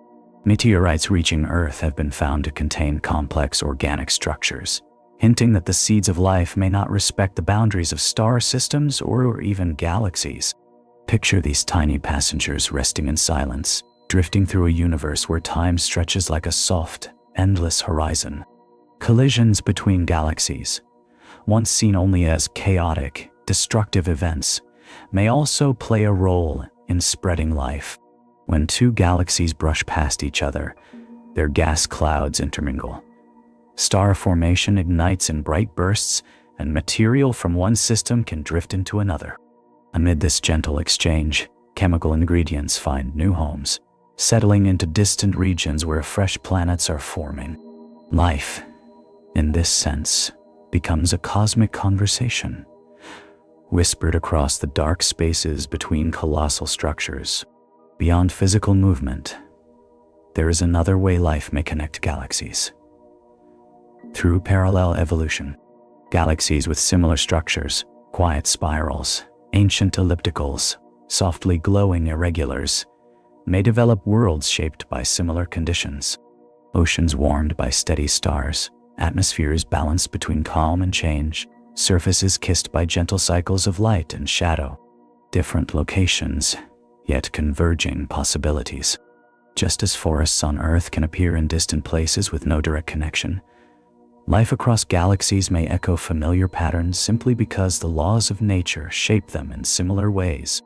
Meteorites reaching Earth have been found to contain complex organic structures, hinting that the seeds of life may not respect the boundaries of star systems or even galaxies. Picture these tiny passengers resting in silence, drifting through a universe where time stretches like a soft, endless horizon. Collisions between galaxies, once seen only as chaotic, destructive events, may also play a role in spreading life. When two galaxies brush past each other, their gas clouds intermingle. Star formation ignites in bright bursts, and material from one system can drift into another. Amid this gentle exchange, chemical ingredients find new homes, settling into distant regions where fresh planets are forming. Life, in this sense, becomes a cosmic conversation, whispered across the dark spaces between colossal structures. Beyond physical movement, there is another way life may connect galaxies. Through parallel evolution, galaxies with similar structures, quiet spirals, ancient ellipticals, softly glowing irregulars, may develop worlds shaped by similar conditions. Oceans warmed by steady stars, atmospheres balanced between calm and change, surfaces kissed by gentle cycles of light and shadow. Different locations, yet converging possibilities. Just as forests on Earth can appear in distant places with no direct connection, life across galaxies may echo familiar patterns simply because the laws of nature shape them in similar ways.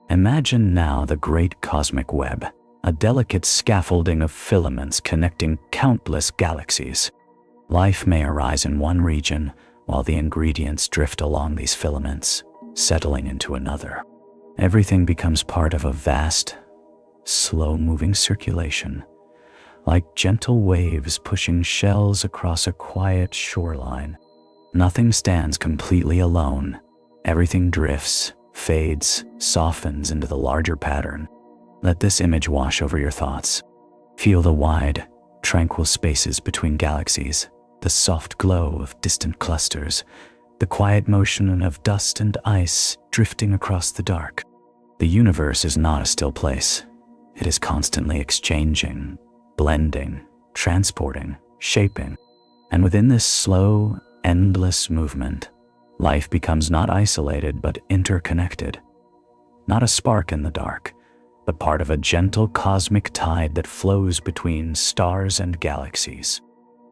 Imagine now the great cosmic web, a delicate scaffolding of filaments connecting countless galaxies. Life may arise in one region, while the ingredients drift along these filaments, settling into another. Everything becomes part of a vast, slow-moving circulation, like gentle waves pushing shells across a quiet shoreline. Nothing stands completely alone. Everything drifts, fades, softens into the larger pattern. Let this image wash over your thoughts. Feel the wide, tranquil spaces between galaxies, the soft glow of distant clusters, the quiet motion of dust and ice drifting across the dark. The universe is not a still place. It is constantly exchanging, blending, transporting, shaping. And within this slow, endless movement, life becomes not isolated but interconnected. Not a spark in the dark, but part of a gentle cosmic tide that flows between stars and galaxies.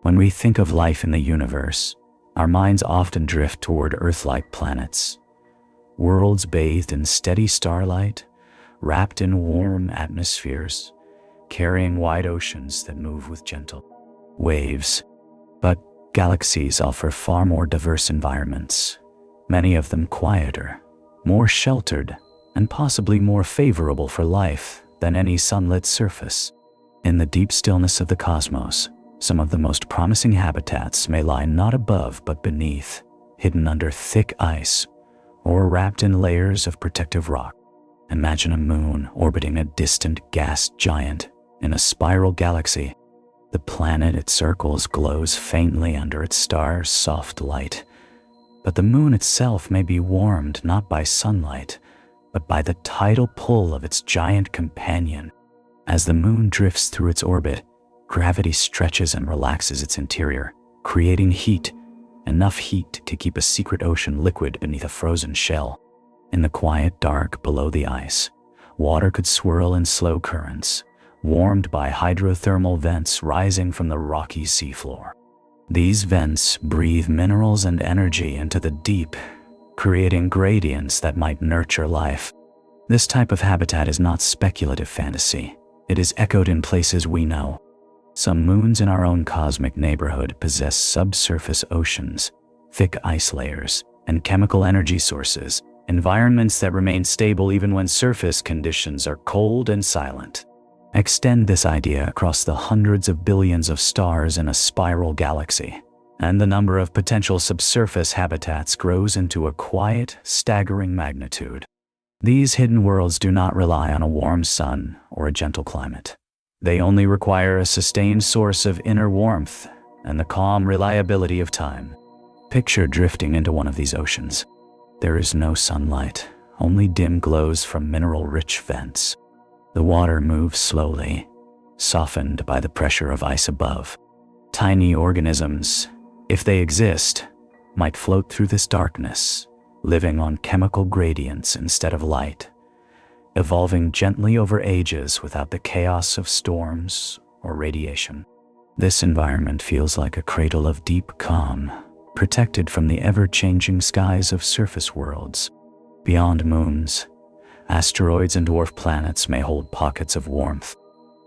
When we think of life in the universe, our minds often drift toward Earth-like planets, worlds bathed in steady starlight, wrapped in warm atmospheres, carrying wide oceans that move with gentle waves. But galaxies offer far more diverse environments, many of them quieter, more sheltered, and possibly more favorable for life than any sunlit surface. In the deep stillness of the cosmos, some of the most promising habitats may lie not above but beneath, hidden under thick ice or wrapped in layers of protective rock. Imagine a moon orbiting a distant gas giant in a spiral galaxy. The planet it circles glows faintly under its star's soft light, but the moon itself may be warmed not by sunlight, but by the tidal pull of its giant companion. As the moon drifts through its orbit, gravity stretches and relaxes its interior, creating heat, enough heat to keep a secret ocean liquid beneath a frozen shell. In the quiet dark below the ice, water could swirl in slow currents, warmed by hydrothermal vents rising from the rocky seafloor. These vents breathe minerals and energy into the deep, creating gradients that might nurture life. This type of habitat is not speculative fantasy. It is echoed in places we know. Some moons in our own cosmic neighborhood possess subsurface oceans, thick ice layers, and chemical energy sources, environments that remain stable even when surface conditions are cold and silent. Extend this idea across the hundreds of billions of stars in a spiral galaxy, and the number of potential subsurface habitats grows into a quiet, staggering magnitude. These hidden worlds do not rely on a warm sun or a gentle climate. They only require a sustained source of inner warmth and the calm reliability of time. Picture drifting into one of these oceans. There is no sunlight, only dim glows from mineral-rich vents. The water moves slowly, softened by the pressure of ice above. Tiny organisms, if they exist, might float through this darkness, living on chemical gradients instead of light, evolving gently over ages without the chaos of storms or radiation. This environment feels like a cradle of deep calm, protected from the ever-changing skies of surface worlds. Beyond moons, asteroids and dwarf planets may hold pockets of warmth.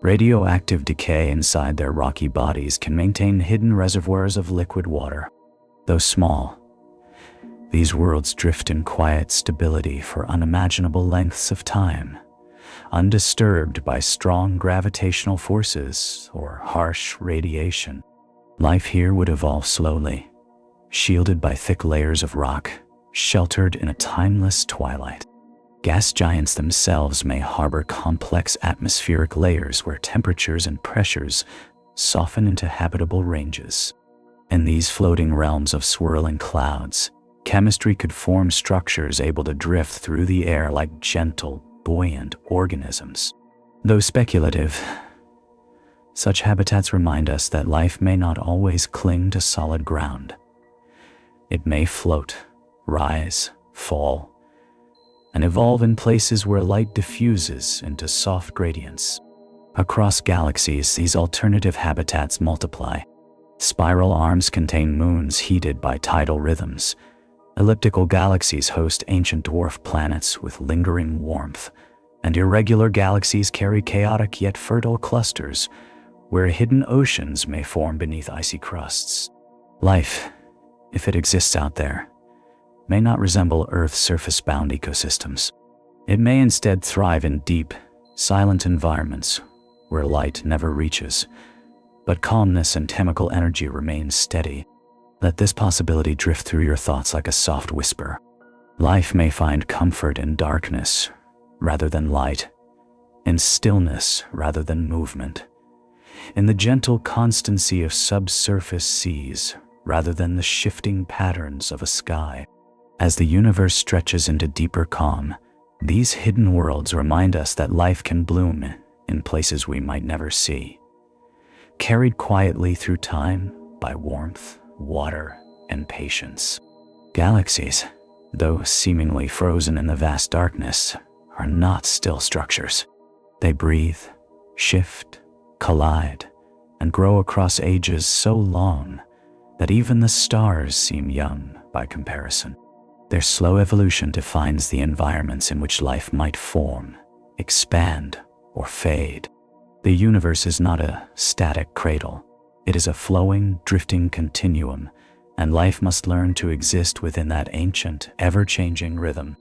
Radioactive decay inside their rocky bodies can maintain hidden reservoirs of liquid water. Though small, these worlds drift in quiet stability for unimaginable lengths of time, undisturbed by strong gravitational forces or harsh radiation. Life here would evolve slowly, shielded by thick layers of rock, sheltered in a timeless twilight. Gas giants themselves may harbor complex atmospheric layers where temperatures and pressures soften into habitable ranges. In these floating realms of swirling clouds, chemistry could form structures able to drift through the air like gentle, buoyant organisms. Though speculative, such habitats remind us that life may not always cling to solid ground. It may float, rise, fall, and evolve in places where light diffuses into soft gradients. Across galaxies, these alternative habitats multiply. Spiral arms contain moons heated by tidal rhythms. Elliptical galaxies host ancient dwarf planets with lingering warmth, and irregular galaxies carry chaotic yet fertile clusters where hidden oceans may form beneath icy crusts. Life, if it exists out there, may not resemble Earth's surface-bound ecosystems. It may instead thrive in deep, silent environments where light never reaches, but calmness and chemical energy remain steady. Let this possibility drift through your thoughts like a soft whisper. Life may find comfort in darkness rather than light, in stillness rather than movement, in the gentle constancy of subsurface seas rather than the shifting patterns of a sky. As the universe stretches into deeper calm, these hidden worlds remind us that life can bloom in places we might never see, carried quietly through time by warmth, water, and patience. Galaxies, though seemingly frozen in the vast darkness, are not still structures. They breathe, shift, collide, and grow across ages so long that even the stars seem young by comparison. Their slow evolution defines the environments in which life might form, expand, or fade. The universe is not a static cradle. It is a flowing, drifting continuum, and life must learn to exist within that ancient, ever-changing rhythm.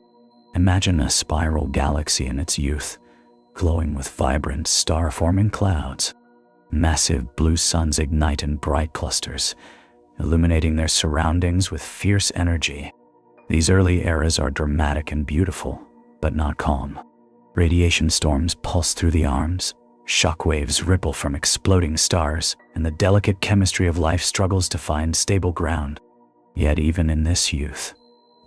Imagine a spiral galaxy in its youth, glowing with vibrant, star-forming clouds. Massive blue suns ignite in bright clusters, illuminating their surroundings with fierce energy. These early eras are dramatic and beautiful, but not calm. Radiation storms pulse through the arms, shockwaves ripple from exploding stars, and the delicate chemistry of life struggles to find stable ground. Yet even in this youth,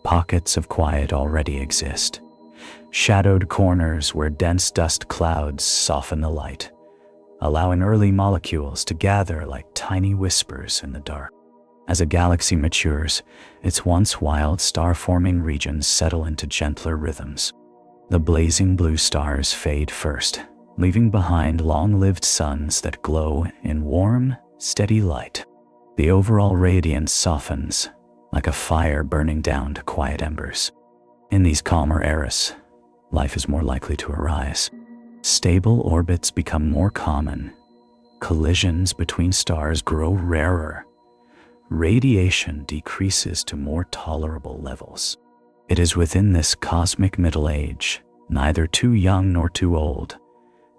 pockets of quiet already exist. shadowed corners where dense dust clouds soften the light, allowing early molecules to gather like tiny whispers in the dark. As a galaxy matures, its once wild star-forming regions settle into gentler rhythms. The blazing blue stars fade first, leaving behind long-lived suns that glow in warm, steady light. The overall radiance softens, like a fire burning down to quiet embers. In these calmer eras, life is more likely to arise. Stable orbits become more common. Collisions between stars grow rarer. Radiation decreases to more tolerable levels. It is within this cosmic middle age, neither too young nor too old,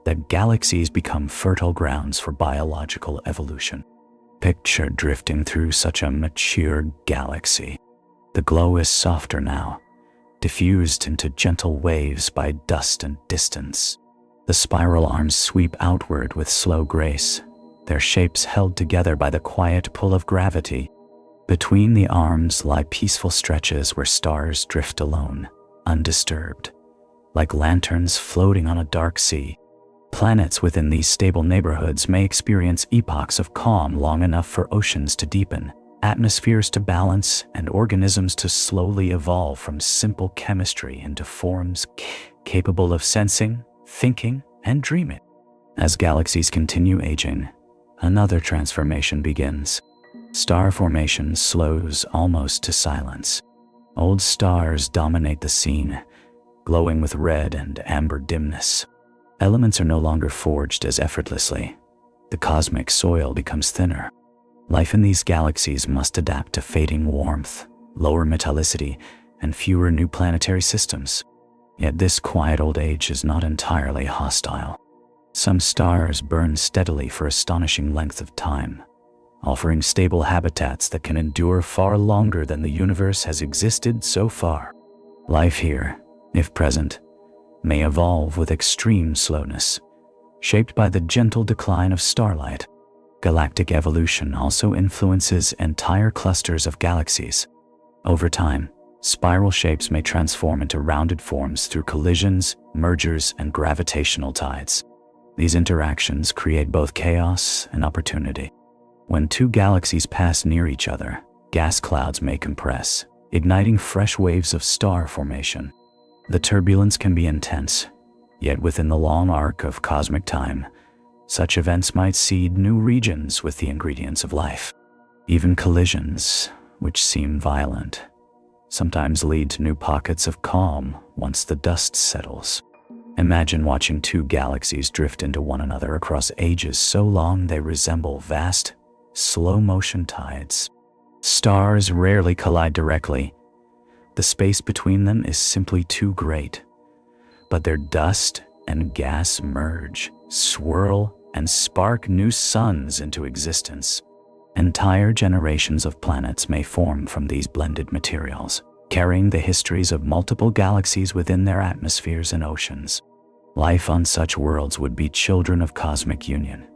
that galaxies become fertile grounds for biological evolution. Picture drifting through such a mature galaxy. The glow is softer now, diffused into gentle waves by dust and distance. The spiral arms sweep outward with slow grace, their shapes held together by the quiet pull of gravity. Between the arms lie peaceful stretches where stars drift alone, undisturbed, like lanterns floating on a dark sea. Planets within these stable neighborhoods may experience epochs of calm long enough for oceans to deepen, atmospheres to balance, and organisms to slowly evolve from simple chemistry into forms capable of sensing, thinking, and dreaming. As galaxies continue aging, another transformation begins. Star formation slows almost to silence. Old stars dominate the scene, glowing with red and amber dimness. Elements are no longer forged as effortlessly. The cosmic soil becomes thinner. Life in these galaxies must adapt to fading warmth, lower metallicity, and fewer new planetary systems. Yet this quiet old age is not entirely hostile. Some stars burn steadily for astonishing length of time, offering stable habitats that can endure far longer than the universe has existed so far. Life here, if present, may evolve with extreme slowness, shaped by the gentle decline of starlight. Galactic evolution also influences entire clusters of galaxies. Over time, spiral shapes may transform into rounded forms through collisions, mergers, and gravitational tides. These interactions create both chaos and opportunity. When two galaxies pass near each other, gas clouds may compress, igniting fresh waves of star formation. The turbulence can be intense, yet within the long arc of cosmic time, such events might seed new regions with the ingredients of life. Even collisions, which seem violent, sometimes lead to new pockets of calm once the dust settles. Imagine watching two galaxies drift into one another across ages so long they resemble vast, slow-motion tides. Stars rarely collide directly. The space between them is simply too great. But their dust and gas merge, swirl, and spark new suns into existence. Entire generations of planets may form from these blended materials, carrying the histories of multiple galaxies within their atmospheres and oceans. Life on such worlds would be children of cosmic union,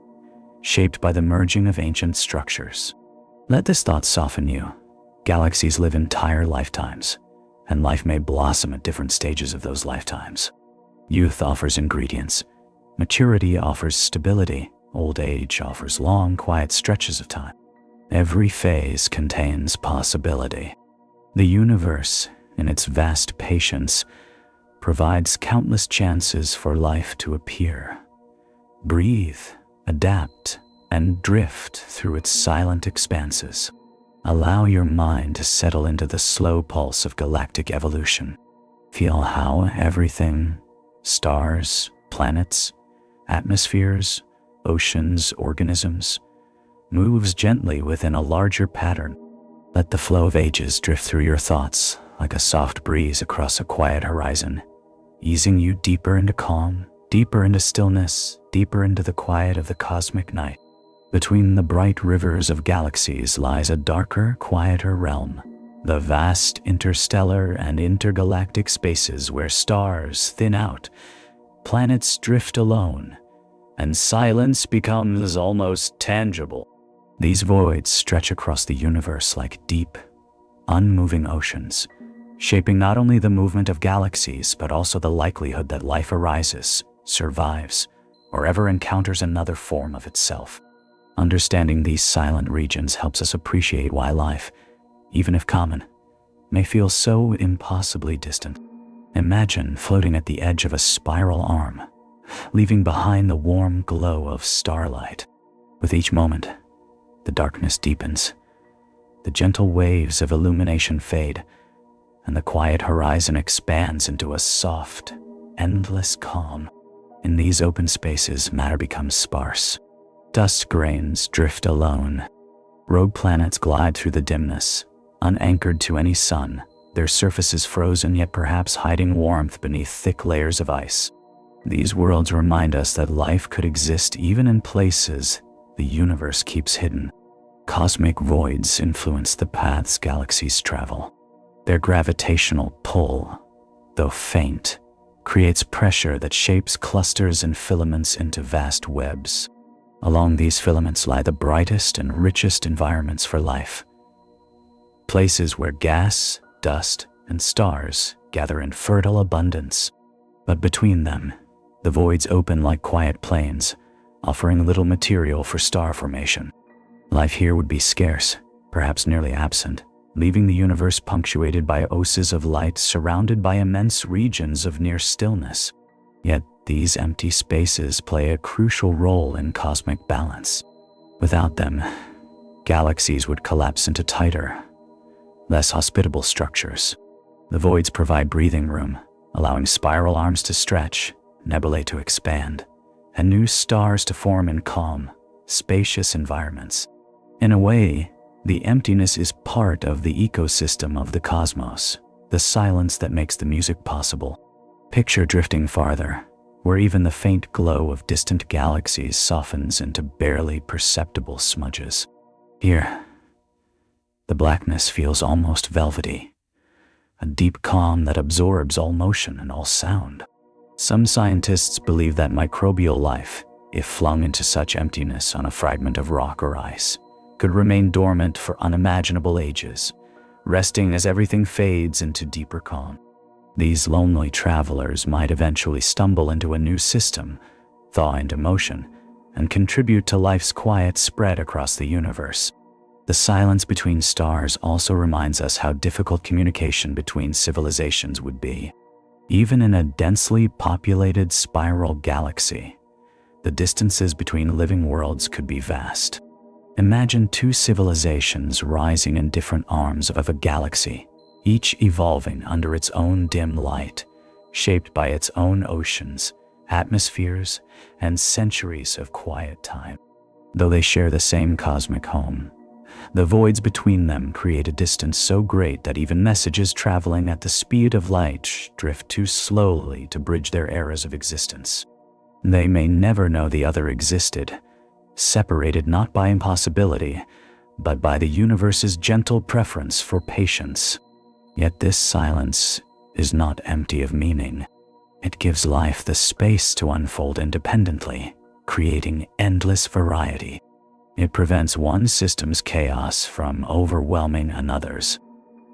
shaped by the merging of ancient structures. Let this thought soften you. Galaxies live entire lifetimes, and life may blossom at different stages of those lifetimes. Youth offers ingredients. Maturity offers stability. Old age offers long, quiet stretches of time. Every phase contains possibility. The universe, in its vast patience, provides countless chances for life to appear, breathe, adapt, and drift through its silent expanses. Allow your mind to settle into the slow pulse of galactic evolution. Feel how everything, stars, planets, atmospheres, oceans, organisms, moves gently within a larger pattern. Let the flow of ages drift through your thoughts like a soft breeze across a quiet horizon, easing you deeper into calm, deeper into stillness, deeper into the quiet of the cosmic night. Between the bright rivers of galaxies lies a darker, quieter realm, the vast interstellar and intergalactic spaces where stars thin out, planets drift alone, and silence becomes almost tangible. These voids stretch across the universe like deep, unmoving oceans, shaping not only the movement of galaxies, but also the likelihood that life arises, survives, or ever encounters another form of itself. Understanding these silent regions helps us appreciate why life, even if common, may feel so impossibly distant. Imagine floating at the edge of a spiral arm, leaving behind the warm glow of starlight. With each moment, the darkness deepens, the gentle waves of illumination fade, and the quiet horizon expands into a soft, endless calm. In these open spaces, matter becomes sparse. Dust grains drift alone. Rogue planets glide through the dimness, unanchored to any sun, their surfaces frozen yet perhaps hiding warmth beneath thick layers of ice. These worlds remind us that life could exist even in places the universe keeps hidden. Cosmic voids influence the paths galaxies travel. Their gravitational pull, though faint, creates pressure that shapes clusters and filaments into vast webs. Along these filaments lie the brightest and richest environments for life. Places where gas, dust, and stars gather in fertile abundance. But between them, the voids open like quiet plains, offering little material for star formation. Life here would be scarce, perhaps nearly absent, leaving the universe punctuated by oases of light surrounded by immense regions of near stillness. Yet these empty spaces play a crucial role in cosmic balance. Without them, galaxies would collapse into tighter, less hospitable structures. The voids provide breathing room, allowing spiral arms to stretch, nebulae to expand, and new stars to form in calm, spacious environments. In a way, the emptiness is part of the ecosystem of the cosmos, the silence that makes the music possible. Picture drifting farther, where even the faint glow of distant galaxies softens into barely perceptible smudges. Here, the blackness feels almost velvety, a deep calm that absorbs all motion and all sound. Some scientists believe that microbial life, if flung into such emptiness on a fragment of rock or ice, could remain dormant for unimaginable ages, resting as everything fades into deeper calm. These lonely travelers might eventually stumble into a new system, thaw into motion, and contribute to life's quiet spread across the universe. The silence between stars also reminds us how difficult communication between civilizations would be. Even in a densely populated spiral galaxy, the distances between living worlds could be vast. Imagine two civilizations rising in different arms of a galaxy, each evolving under its own dim light, shaped by its own oceans, atmospheres, and centuries of quiet time. Though they share the same cosmic home, the voids between them create a distance so great that even messages traveling at the speed of light drift too slowly to bridge their eras of existence. They may never know the other existed, separated not by impossibility, but by the universe's gentle preference for patience. Yet this silence is not empty of meaning. It gives life the space to unfold independently, creating endless variety. It prevents one system's chaos from overwhelming another's.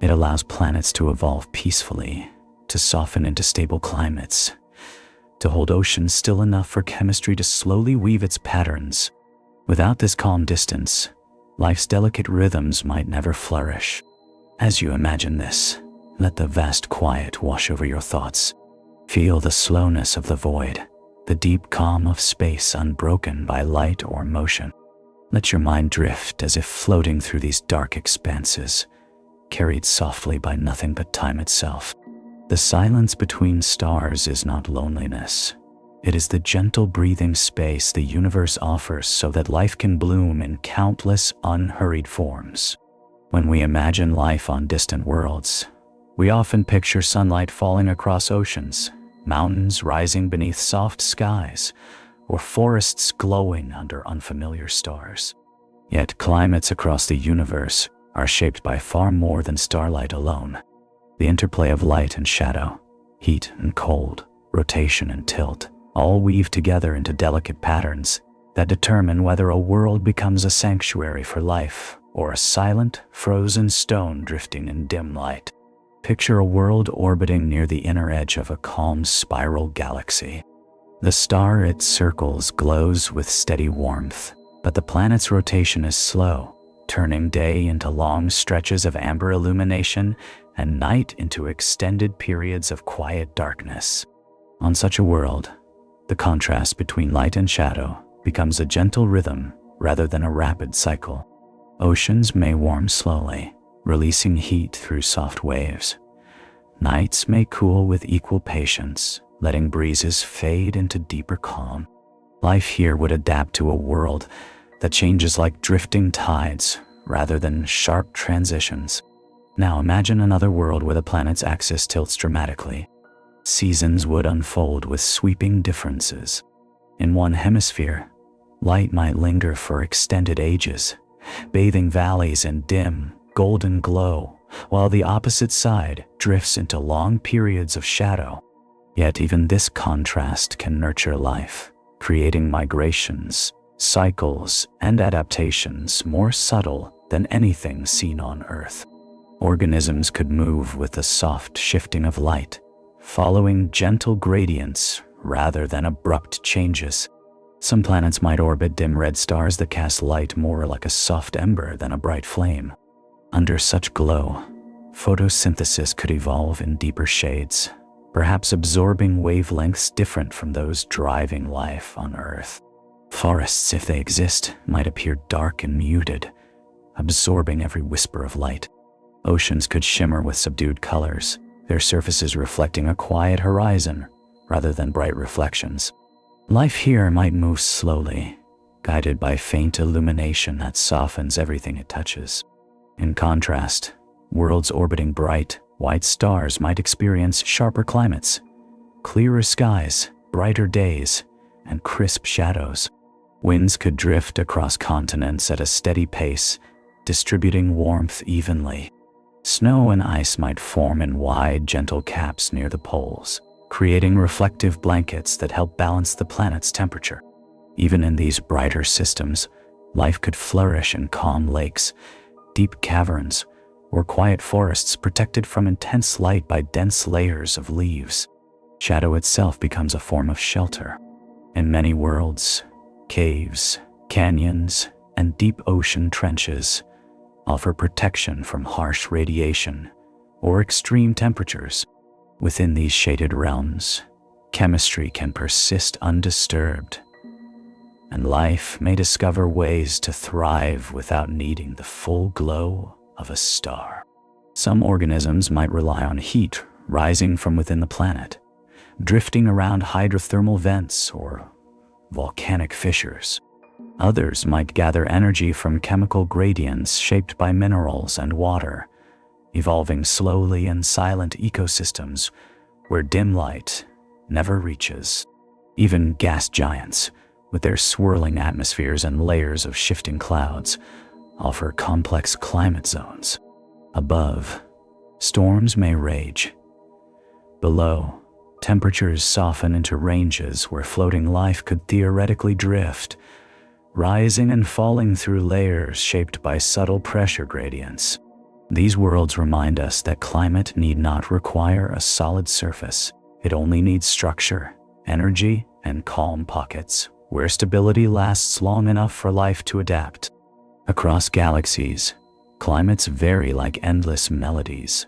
It allows planets to evolve peacefully, to soften into stable climates, to hold oceans still enough for chemistry to slowly weave its patterns. Without this calm distance, life's delicate rhythms might never flourish. As you imagine this, let the vast quiet wash over your thoughts. Feel the slowness of the void, the deep calm of space unbroken by light or motion. Let your mind drift as if floating through these dark expanses, carried softly by nothing but time itself. The silence between stars is not loneliness. It is the gentle breathing space the universe offers so that life can bloom in countless unhurried forms. When we imagine life on distant worlds, we often picture sunlight falling across oceans, mountains rising beneath soft skies, or forests glowing under unfamiliar stars. Yet climates across the universe are shaped by far more than starlight alone. The interplay of light and shadow, heat and cold, rotation and tilt, all weave together into delicate patterns that determine whether a world becomes a sanctuary for life or a silent, frozen stone drifting in dim light. Picture a world orbiting near the inner edge of a calm spiral galaxy. The star it circles glows with steady warmth, but the planet's rotation is slow, turning day into long stretches of amber illumination and night into extended periods of quiet darkness. On such a world, the contrast between light and shadow becomes a gentle rhythm rather than a rapid cycle. Oceans may warm slowly, releasing heat through soft waves. Nights may cool with equal patience, letting breezes fade into deeper calm. Life here would adapt to a world that changes like drifting tides rather than sharp transitions. Now imagine another world where the planet's axis tilts dramatically. Seasons would unfold with sweeping differences. In one hemisphere, light might linger for extended ages, bathing valleys in dim, golden glow, while the opposite side drifts into long periods of shadow. Yet even this contrast can nurture life, creating migrations, cycles, and adaptations more subtle than anything seen on Earth. Organisms could move with the soft shifting of light, following gentle gradients rather than abrupt changes. Some planets might orbit dim red stars that cast light more like a soft ember than a bright flame. Under such glow, photosynthesis could evolve in deeper shades, perhaps absorbing wavelengths different from those driving life on Earth. Forests, if they exist, might appear dark and muted, absorbing every whisper of light. Oceans could shimmer with subdued colors, their surfaces reflecting a quiet horizon rather than bright reflections. Life here might move slowly, guided by faint illumination that softens everything it touches. In contrast, worlds orbiting bright, white stars might experience sharper climates, clearer skies, brighter days, and crisp shadows. Winds could drift across continents at a steady pace, distributing warmth evenly. Snow and ice might form in wide, gentle caps near the poles, creating reflective blankets that help balance the planet's temperature. Even in these brighter systems, life could flourish in calm lakes, deep caverns, or quiet forests protected from intense light by dense layers of leaves. Shadow itself becomes a form of shelter. In many worlds, caves, canyons, and deep ocean trenches offer protection from harsh radiation or extreme temperatures. Within these shaded realms, chemistry can persist undisturbed, and life may discover ways to thrive without needing the full glow of a star. Some organisms might rely on heat rising from within the planet, drifting around hydrothermal vents or volcanic fissures. Others might gather energy from chemical gradients shaped by minerals and water, evolving slowly in silent ecosystems where dim light never reaches. Even gas giants, with their swirling atmospheres and layers of shifting clouds, offer complex climate zones. Above, storms may rage. Below, temperatures soften into ranges where floating life could theoretically drift, rising and falling through layers shaped by subtle pressure gradients. These worlds remind us that climate need not require a solid surface. It only needs structure, energy, and calm pockets where stability lasts long enough for life to adapt. Across galaxies, climates vary like endless melodies.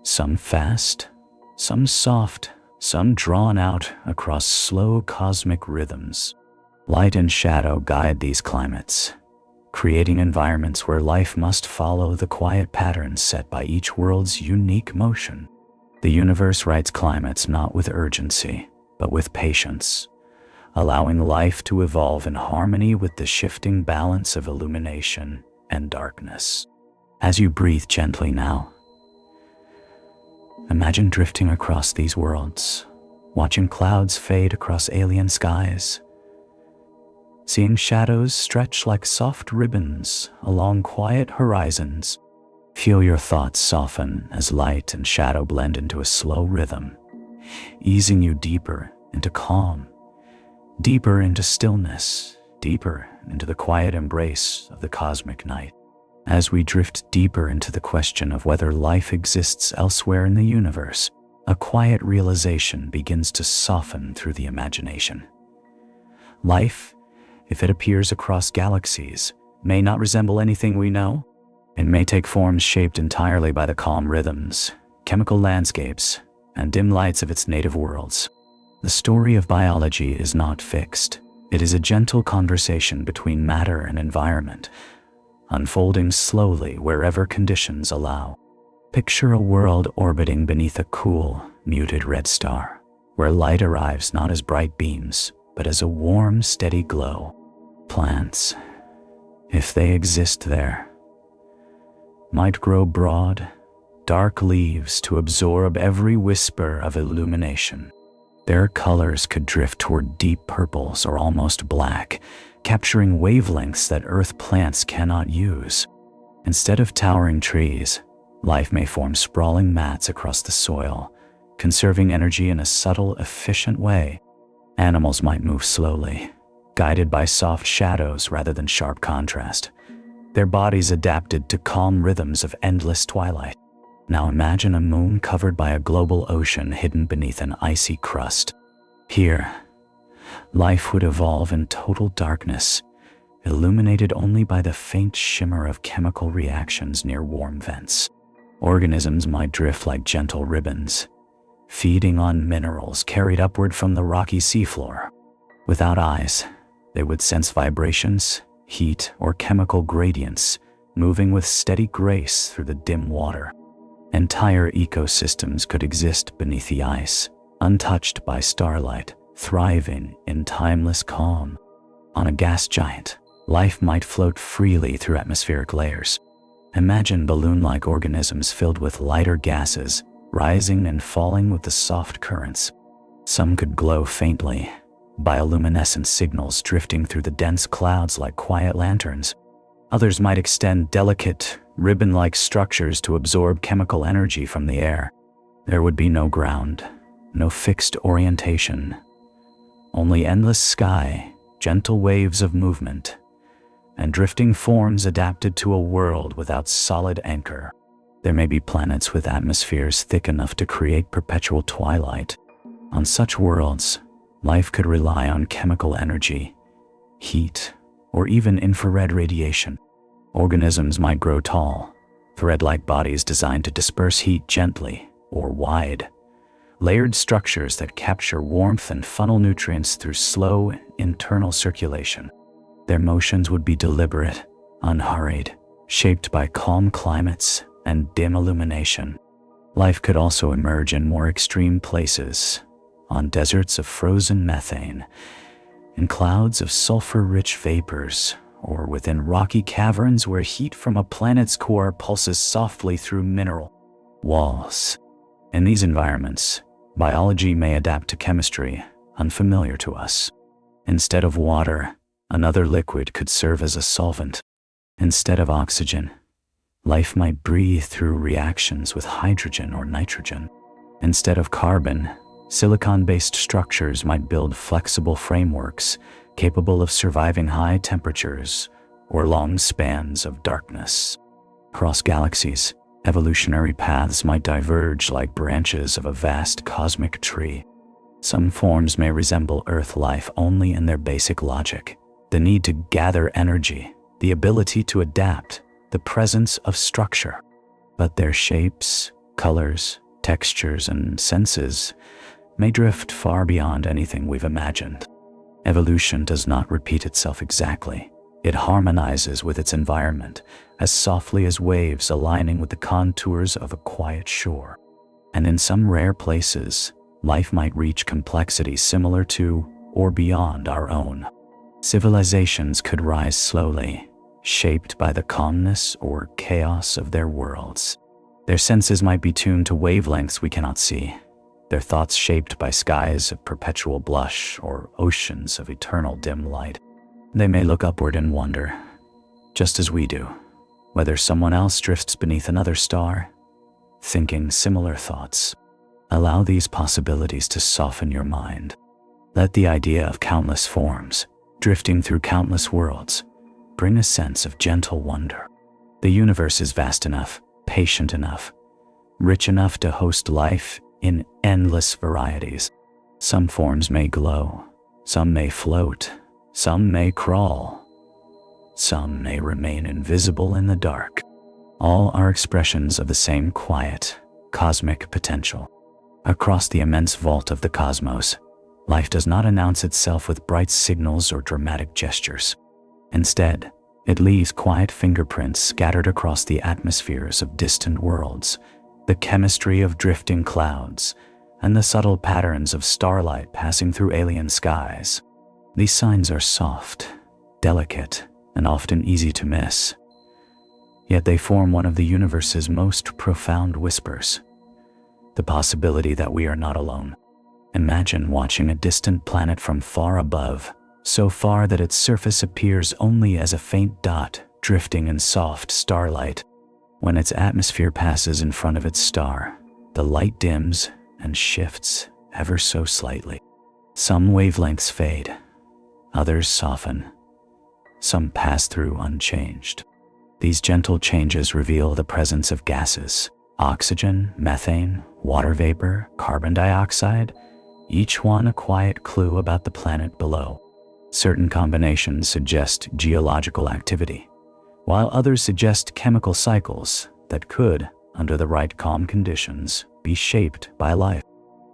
Some fast, some soft, some drawn out across slow cosmic rhythms. Light and shadow guide these climates, creating environments where life must follow the quiet patterns set by each world's unique motion. The universe writes climates not with urgency, but with patience, allowing life to evolve in harmony with the shifting balance of illumination and darkness. As you breathe gently now, imagine drifting across these worlds, watching clouds fade across alien skies, seeing shadows stretch like soft ribbons along quiet horizons. Feel your thoughts soften as light and shadow blend into a slow rhythm, easing you deeper into calm, deeper into stillness, deeper into the quiet embrace of the cosmic night. As we drift deeper into the question of whether life exists elsewhere in the universe, a quiet realization begins to soften through the imagination. Life, if it appears across galaxies, may not resemble anything we know. It may take forms shaped entirely by the calm rhythms, chemical landscapes, and dim lights of its native worlds. The story of biology is not fixed. It is a gentle conversation between matter and environment, unfolding slowly wherever conditions allow. Picture a world orbiting beneath a cool, muted red star, where light arrives not as bright beams, but as a warm, steady glow. Plants, if they exist there, might grow broad, dark leaves to absorb every whisper of illumination. Their colors could drift toward deep purples or almost black, capturing wavelengths that Earth plants cannot use. Instead of towering trees, life may form sprawling mats across the soil, conserving energy in a subtle, efficient way. Animals might move slowly, guided by soft shadows rather than sharp contrast, their bodies adapted to calm rhythms of endless twilight. Now imagine a moon covered by a global ocean hidden beneath an icy crust. Here, life would evolve in total darkness, illuminated only by the faint shimmer of chemical reactions near warm vents. Organisms might drift like gentle ribbons, feeding on minerals carried upward from the rocky seafloor. Without eyes, they would sense vibrations, heat, or chemical gradients, moving with steady grace through the dim water. Entire ecosystems could exist beneath the ice, untouched by starlight, thriving in timeless calm. On a gas giant, life might float freely through atmospheric layers. Imagine balloon-like organisms filled with lighter gases, rising and falling with the soft currents. Some could glow faintly, bioluminescent signals drifting through the dense clouds like quiet lanterns. Others might extend delicate, ribbon-like structures to absorb chemical energy from the air. There would be no ground, no fixed orientation, only endless sky, gentle waves of movement, and drifting forms adapted to a world without solid anchor. There may be planets with atmospheres thick enough to create perpetual twilight. On such worlds, life could rely on chemical energy, heat, or even infrared radiation. Organisms might grow tall, thread-like bodies designed to disperse heat gently, or wide, layered structures that capture warmth and funnel nutrients through slow internal circulation. Their motions would be deliberate, unhurried, shaped by calm climates and dim illumination. Life could also emerge in more extreme places, on deserts of frozen methane, in clouds of sulfur-rich vapors, or within rocky caverns where heat from a planet's core pulses softly through mineral walls. In these environments, biology may adapt to chemistry unfamiliar to us. Instead of water, another liquid could serve as a solvent. Instead of oxygen, life might breathe through reactions with hydrogen or nitrogen. Instead of carbon, silicon-based structures might build flexible frameworks capable of surviving high temperatures or long spans of darkness. Across galaxies, evolutionary paths might diverge like branches of a vast cosmic tree. Some forms may resemble Earth life only in their basic logic: the need to gather energy, the ability to adapt, the presence of structure. But their shapes, colors, textures, and senses may drift far beyond anything we've imagined. Evolution does not repeat itself exactly. It harmonizes with its environment as softly as waves aligning with the contours of a quiet shore. And in some rare places, life might reach complexity similar to or beyond our own. Civilizations could rise slowly, shaped by the calmness or chaos of their worlds. Their senses might be tuned to wavelengths we cannot see, their thoughts shaped by skies of perpetual blush or oceans of eternal dim light. They may look upward and wonder, just as we do, whether someone else drifts beneath another star, thinking similar thoughts. Allow these possibilities to soften your mind. Let the idea of countless forms, drifting through countless worlds, bring a sense of gentle wonder. The universe is vast enough, patient enough, rich enough to host life in endless varieties. Some forms may glow, some may float, some may crawl, some may remain invisible in the dark. All are expressions of the same quiet, cosmic potential. Across the immense vault of the cosmos, life does not announce itself with bright signals or dramatic gestures. Instead, it leaves quiet fingerprints scattered across the atmospheres of distant worlds, the chemistry of drifting clouds, and the subtle patterns of starlight passing through alien skies. These signs are soft, delicate, and often easy to miss. Yet they form one of the universe's most profound whispers. The possibility that we are not alone. Imagine watching a distant planet from far above, so far that its surface appears only as a faint dot drifting in soft starlight. When its atmosphere passes in front of its star, the light dims and shifts ever so slightly. Some wavelengths fade, others soften, some pass through unchanged. These gentle changes reveal the presence of gases, oxygen, methane, water vapor, carbon dioxide, each one a quiet clue about the planet below. Certain combinations suggest geological activity, while others suggest chemical cycles that could, under the right calm conditions, be shaped by life.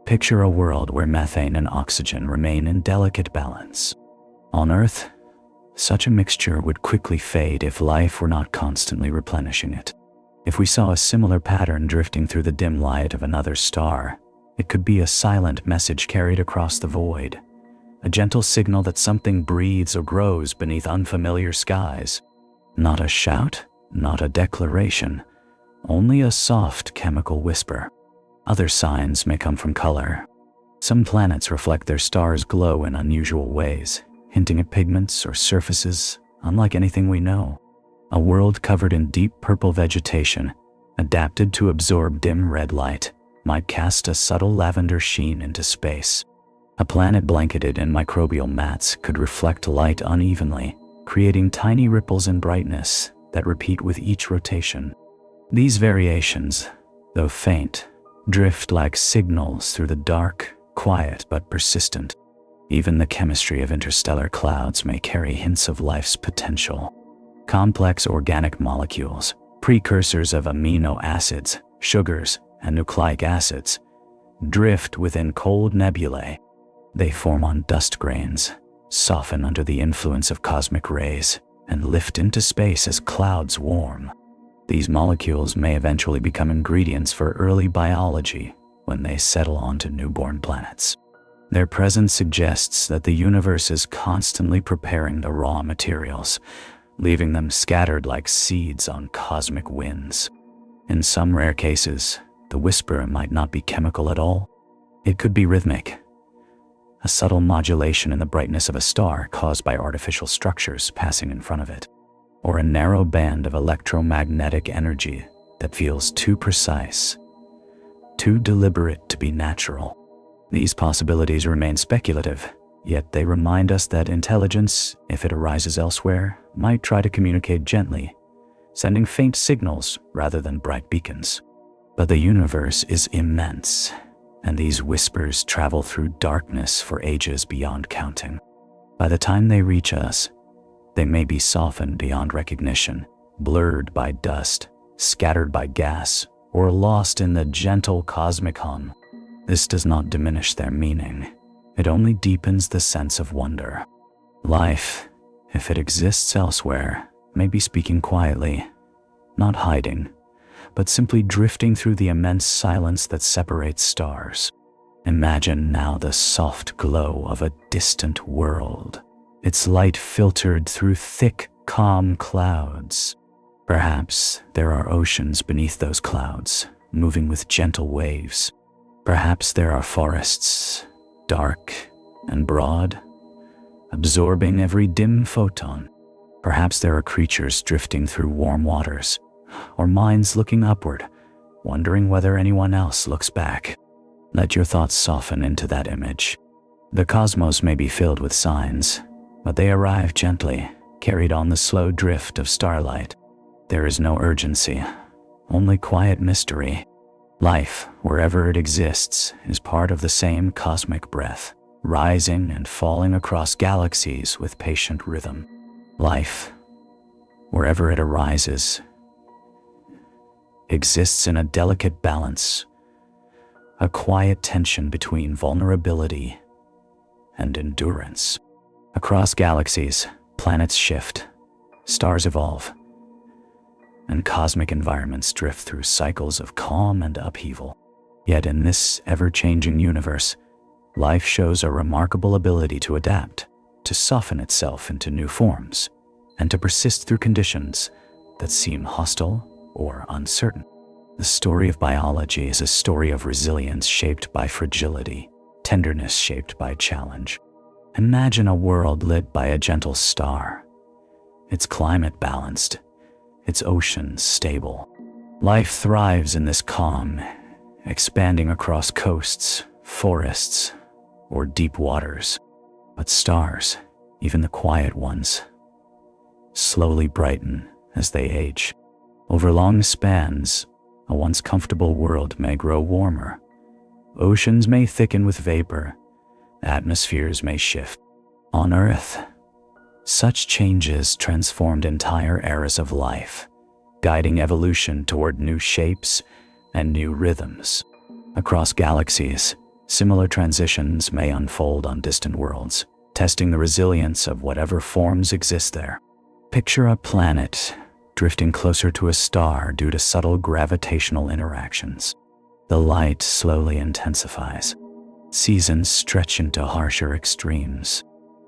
Picture a world where methane and oxygen remain in delicate balance. On Earth, such a mixture would quickly fade if life were not constantly replenishing it. If we saw a similar pattern drifting through the dim light of another star, it could be a silent message carried across the void, a gentle signal that something breathes or grows beneath unfamiliar skies. Not a shout, not a declaration, only a soft chemical whisper. Other signs may come from color. Some planets reflect their stars' glow in unusual ways, hinting at pigments or surfaces unlike anything we know. A world covered in deep purple vegetation, adapted to absorb dim red light, might cast a subtle lavender sheen into space. A planet blanketed in microbial mats could reflect light unevenly, creating tiny ripples in brightness that repeat with each rotation. These variations, though faint, drift like signals through the dark, quiet but persistent. Even the chemistry of interstellar clouds may carry hints of life's potential. Complex organic molecules, precursors of amino acids, sugars, and nucleic acids, drift within cold nebulae. They form on dust grains, soften under the influence of cosmic rays, and lift into space as clouds warm. These molecules may eventually become ingredients for early biology when they settle onto newborn planets. Their presence suggests that the universe is constantly preparing the raw materials, leaving them scattered like seeds on cosmic winds. In some rare cases, the whisper might not be chemical at all. It could be rhythmic, a subtle modulation in the brightness of a star caused by artificial structures passing in front of it, or a narrow band of electromagnetic energy that feels too precise, too deliberate to be natural. These possibilities remain speculative, yet they remind us that intelligence, if it arises elsewhere, might try to communicate gently, sending faint signals rather than bright beacons. But the universe is immense, and these whispers travel through darkness for ages beyond counting. By the time they reach us, they may be softened beyond recognition, blurred by dust, scattered by gas, or lost in the gentle cosmic hum. This does not diminish their meaning. It only deepens the sense of wonder. Life, if it exists elsewhere, may be speaking quietly, not hiding, but simply drifting through the immense silence that separates stars. Imagine now the soft glow of a distant world, its light filtered through thick, calm clouds. Perhaps there are oceans beneath those clouds, moving with gentle waves. Perhaps there are forests, dark and broad, absorbing every dim photon. Perhaps there are creatures drifting through warm waters, or minds looking upward, wondering whether anyone else looks back. Let your thoughts soften into that image. The cosmos may be filled with signs, but they arrive gently, carried on the slow drift of starlight. There is no urgency, only quiet mystery. Life, wherever it exists, is part of the same cosmic breath, rising and falling across galaxies with patient rhythm. Life, wherever it arises, exists in a delicate balance, a quiet tension between vulnerability and endurance. Across galaxies, planets shift, stars evolve, and cosmic environments drift through cycles of calm and upheaval. Yet in this ever-changing universe, life shows a remarkable ability to adapt, to soften itself into new forms, and to persist through conditions that seem hostile or uncertain. The story of biology is a story of resilience shaped by fragility, tenderness shaped by challenge. Imagine a world lit by a gentle star, its climate balanced, its oceans stable. Life thrives in this calm, expanding across coasts, forests, or deep waters. But stars, even the quiet ones, slowly brighten as they age. Over long spans, a once comfortable world may grow warmer. Oceans may thicken with vapor. Atmospheres may shift. On Earth, such changes transformed entire eras of life, guiding evolution toward new shapes and new rhythms. Across galaxies, similar transitions may unfold on distant worlds, testing the resilience of whatever forms exist there. Picture a planet drifting closer to a star due to subtle gravitational interactions. The light slowly intensifies. Seasons stretch into harsher extremes.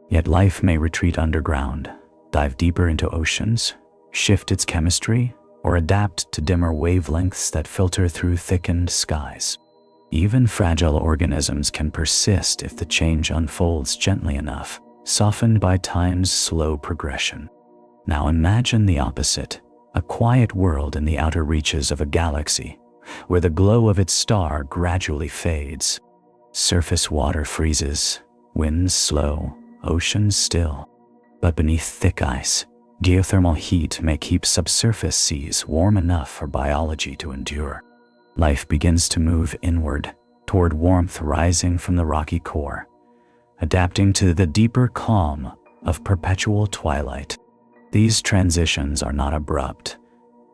Yet life may retreat underground, dive deeper into oceans, shift its chemistry, or adapt to dimmer wavelengths that filter through thickened skies. Even fragile organisms can persist if the change unfolds gently enough, softened by time's slow progression. Now imagine the opposite, a quiet world in the outer reaches of a galaxy, where the glow of its star gradually fades. Surface water freezes, winds slow, oceans still. But beneath thick ice, geothermal heat may keep subsurface seas warm enough for biology to endure. Life begins to move inward, toward warmth rising from the rocky core, adapting to the deeper calm of perpetual twilight. These transitions are not abrupt.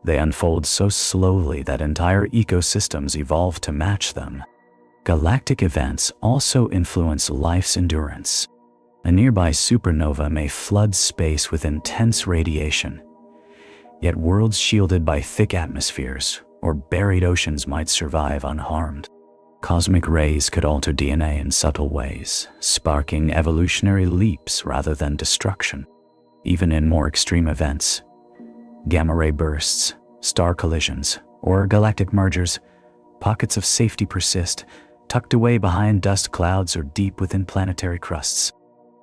They unfold so slowly that entire ecosystems evolve to match them. Galactic events also influence life's endurance. A nearby supernova may flood space with intense radiation, yet worlds shielded by thick atmospheres or buried oceans might survive unharmed. Cosmic rays could alter DNA in subtle ways, sparking evolutionary leaps rather than destruction. Even in more extreme events, gamma-ray bursts, star collisions, or galactic mergers, pockets of safety persist, tucked away behind dust clouds or deep within planetary crusts.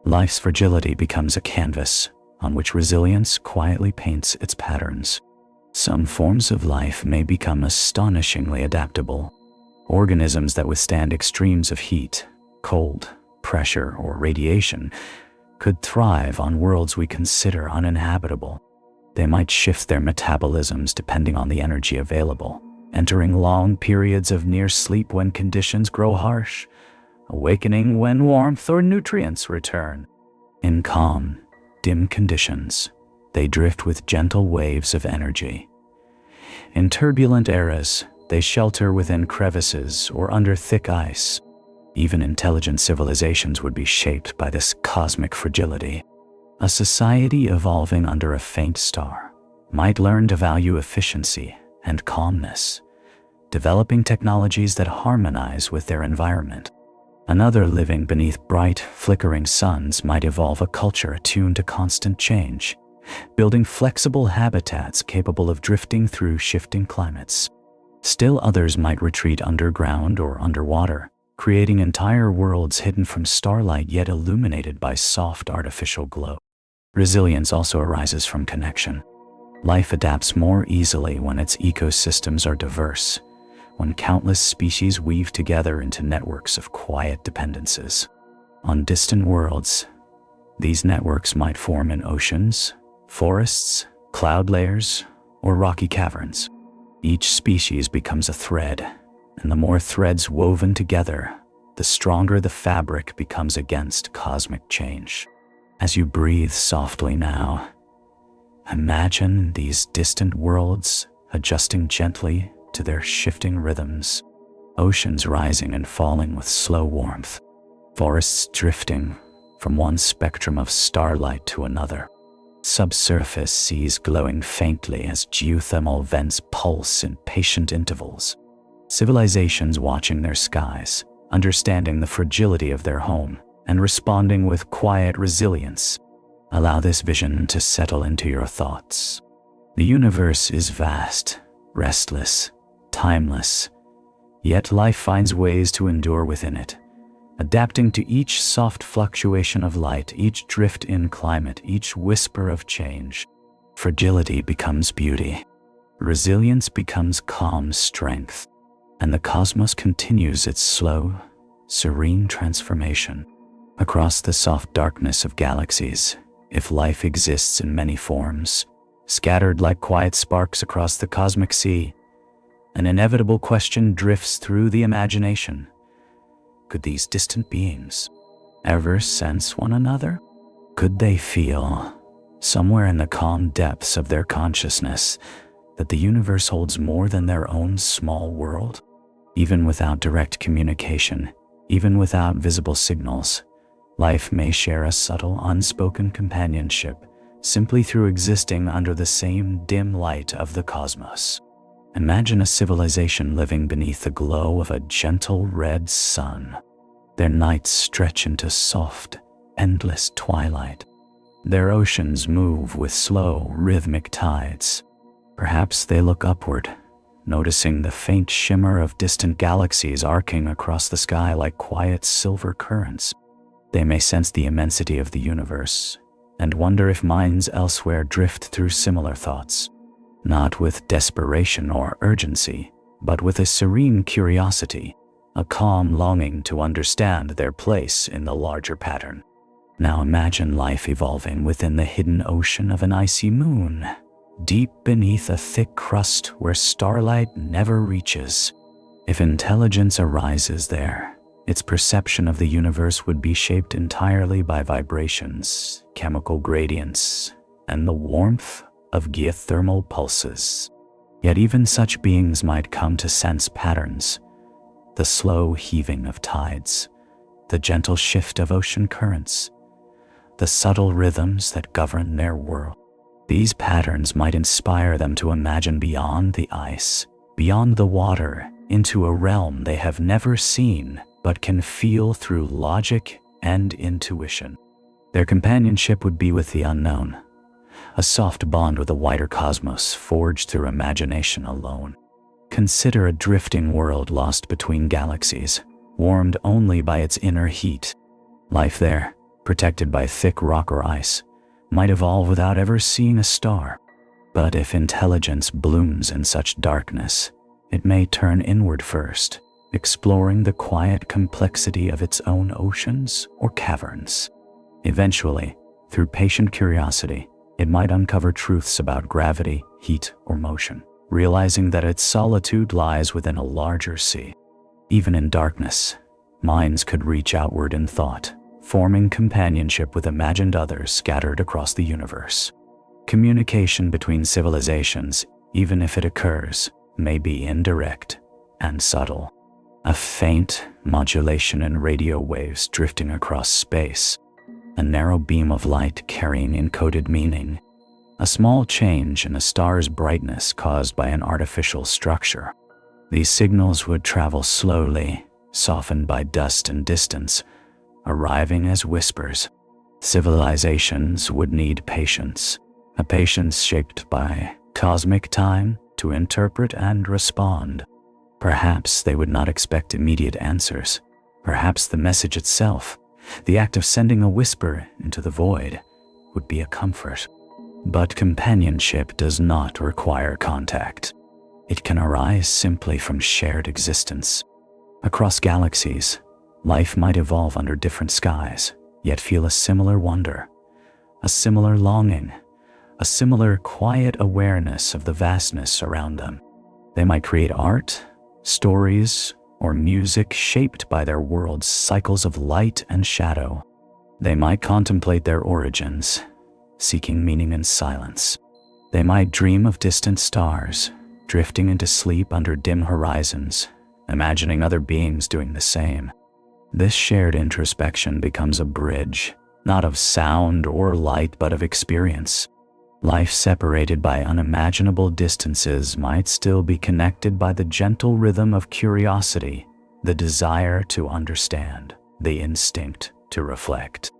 Life's fragility becomes a canvas on which resilience quietly paints its patterns. Some forms of life may become astonishingly adaptable. Organisms that withstand extremes of heat, cold, pressure, or radiation could thrive on worlds we consider uninhabitable. They might shift their metabolisms depending on the energy available, entering long periods of near sleep when conditions grow harsh, awakening when warmth or nutrients return. In calm, dim conditions, they drift with gentle waves of energy. In turbulent eras, they shelter within crevices or under thick ice. Even intelligent civilizations would be shaped by this cosmic fragility. A society evolving under a faint star might learn to value efficiency and calmness, developing technologies that harmonize with their environment. Another living beneath bright, flickering suns might evolve a culture attuned to constant change, building flexible habitats capable of drifting through shifting climates. Still others might retreat underground or underwater, creating entire worlds hidden from starlight yet illuminated by soft artificial glow. Resilience also arises from connection. Life adapts more easily when its ecosystems are diverse, when countless species weave together into networks of quiet dependencies. On distant worlds, these networks might form in oceans, forests, cloud layers, or rocky caverns. Each species becomes a thread, and the more threads woven together, the stronger the fabric becomes against cosmic change. As you breathe softly now, imagine these distant worlds adjusting gently to their shifting rhythms, oceans rising and falling with slow warmth, forests drifting from one spectrum of starlight to another, subsurface seas glowing faintly as geothermal vents pulse in patient intervals, civilizations watching their skies, understanding the fragility of their home, and responding with quiet resilience. Allow this vision to settle into your thoughts. The universe is vast, restless, timeless, yet life finds ways to endure within it, adapting to each soft fluctuation of light, each drift in climate, each whisper of change. Fragility becomes beauty, resilience becomes calm strength, and the cosmos continues its slow, serene transformation. Across the soft darkness of galaxies, if life exists in many forms, scattered like quiet sparks across the cosmic sea, an inevitable question drifts through the imagination. Could these distant beings ever sense one another? Could they feel, somewhere in the calm depths of their consciousness, that the universe holds more than their own small world? Even without direct communication, even without visible signals, life may share a subtle, unspoken companionship simply through existing under the same dim light of the cosmos. Imagine a civilization living beneath the glow of a gentle red sun. Their nights stretch into soft, endless twilight. Their oceans move with slow, rhythmic tides. Perhaps they look upward, noticing the faint shimmer of distant galaxies arcing across the sky like quiet silver currents. They may sense the immensity of the universe and wonder if minds elsewhere drift through similar thoughts, not with desperation or urgency, but with a serene curiosity, a calm longing to understand their place in the larger pattern. Now imagine life evolving within the hidden ocean of an icy moon, deep beneath a thick crust where starlight never reaches. If intelligence arises there, its perception of the universe would be shaped entirely by vibrations, chemical gradients, and the warmth of geothermal pulses. Yet even such beings might come to sense patterns, the slow heaving of tides, the gentle shift of ocean currents, the subtle rhythms that govern their world. These patterns might inspire them to imagine beyond the ice, beyond the water, into a realm they have never seen but can feel through logic and intuition. Their companionship would be with the unknown, a soft bond with a wider cosmos forged through imagination alone. Consider a drifting world lost between galaxies, warmed only by its inner heat. Life there, protected by thick rock or ice, might evolve without ever seeing a star. But if intelligence blooms in such darkness, it may turn inward first, exploring the quiet complexity of its own oceans or caverns. Eventually, through patient curiosity, it might uncover truths about gravity, heat, or motion, realizing that its solitude lies within a larger sea. Even in darkness, minds could reach outward in thought, forming companionship with imagined others scattered across the universe. Communication between civilizations, even if it occurs, may be indirect and subtle. A faint modulation in radio waves drifting across space, a narrow beam of light carrying encoded meaning, a small change in a star's brightness caused by an artificial structure. These signals would travel slowly, softened by dust and distance, arriving as whispers. Civilizations would need patience, a patience shaped by cosmic time to interpret and respond. Perhaps they would not expect immediate answers. Perhaps the message itself, the act of sending a whisper into the void, would be a comfort. But companionship does not require contact. It can arise simply from shared existence. Across galaxies, life might evolve under different skies, yet feel a similar wonder, a similar longing, a similar quiet awareness of the vastness around them. They might create art, stories, or music shaped by their world's cycles of light and shadow. They might contemplate their origins, seeking meaning in silence. They might dream of distant stars, drifting into sleep under dim horizons, imagining other beings doing the same. This shared introspection becomes a bridge, not of sound or light, but of experience. Life separated by unimaginable distances might still be connected by the gentle rhythm of curiosity, the desire to understand, the instinct to reflect.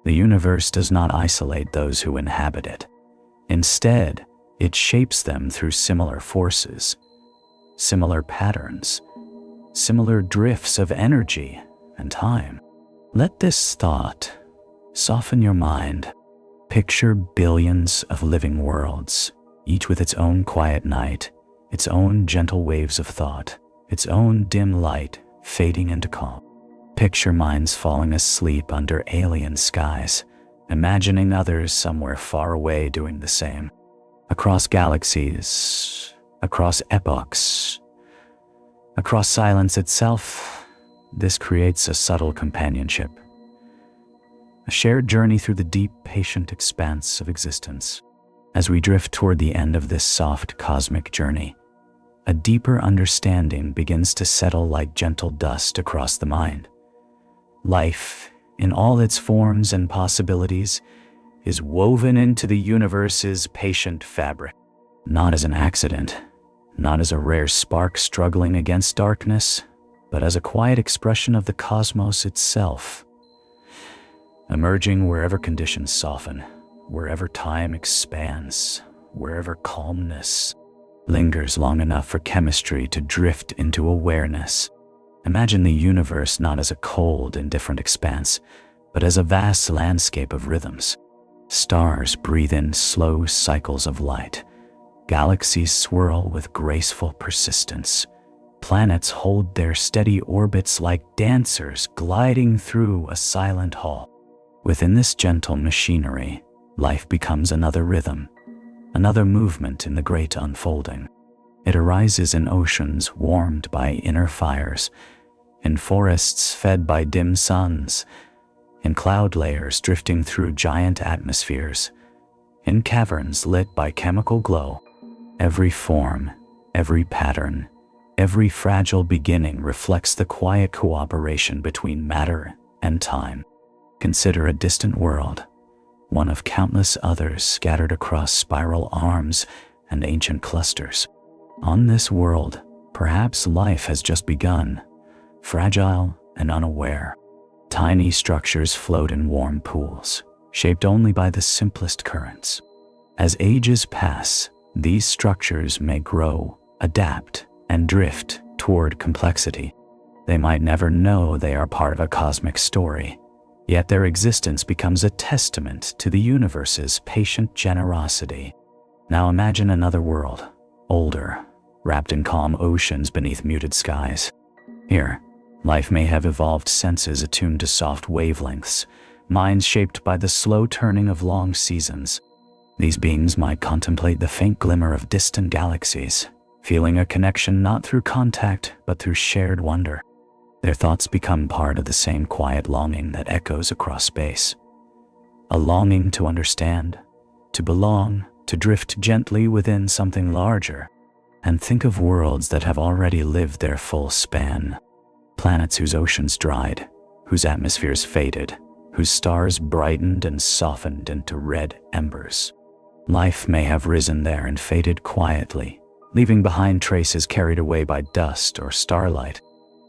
The universe does not isolate those who inhabit it. Instead, it shapes them through similar forces, similar patterns, similar drifts of energy and time. Let this thought soften your mind. Picture billions of living worlds, each with its own quiet night, its own gentle waves of thought, its own dim light fading into calm. Picture minds falling asleep under alien skies, imagining others somewhere far away doing the same. Across galaxies, across epochs, across silence itself, this creates a subtle companionship. A shared journey through the deep, patient expanse of existence. As we drift toward the end of this soft cosmic journey, a deeper understanding begins to settle like gentle dust across the mind. Life, in all its forms and possibilities, is woven into the universe's patient fabric, not as an accident, not as a rare spark struggling against darkness, but as a quiet expression of the cosmos itself. Emerging wherever conditions soften, wherever time expands, wherever calmness lingers long enough for chemistry to drift into awareness. Imagine the universe not as a cold, indifferent expanse, but as a vast landscape of rhythms. Stars breathe in slow cycles of light. Galaxies swirl with graceful persistence. Planets hold their steady orbits like dancers gliding through a silent hall. Within this gentle machinery, life becomes another rhythm, another movement in the great unfolding. It arises in oceans warmed by inner fires, in forests fed by dim suns, in cloud layers drifting through giant atmospheres, in caverns lit by chemical glow. Every form, every pattern, every fragile beginning reflects the quiet cooperation between matter and time. Consider a distant world, one of countless others scattered across spiral arms and ancient clusters. On this world, perhaps life has just begun, fragile and unaware. Tiny structures float in warm pools, shaped only by the simplest currents. As ages pass, these structures may grow, adapt, and drift toward complexity. They might never know they are part of a cosmic story, yet their existence becomes a testament to the universe's patient generosity. Now imagine another world, older, wrapped in calm oceans beneath muted skies. Here, life may have evolved senses attuned to soft wavelengths, minds shaped by the slow turning of long seasons. These beings might contemplate the faint glimmer of distant galaxies, feeling a connection not through contact but through shared wonder. Their thoughts become part of the same quiet longing that echoes across space. A longing to understand, to belong, to drift gently within something larger. And think of worlds that have already lived their full span. Planets whose oceans dried, whose atmospheres faded, whose stars brightened and softened into red embers. Life may have risen there and faded quietly, leaving behind traces carried away by dust or starlight.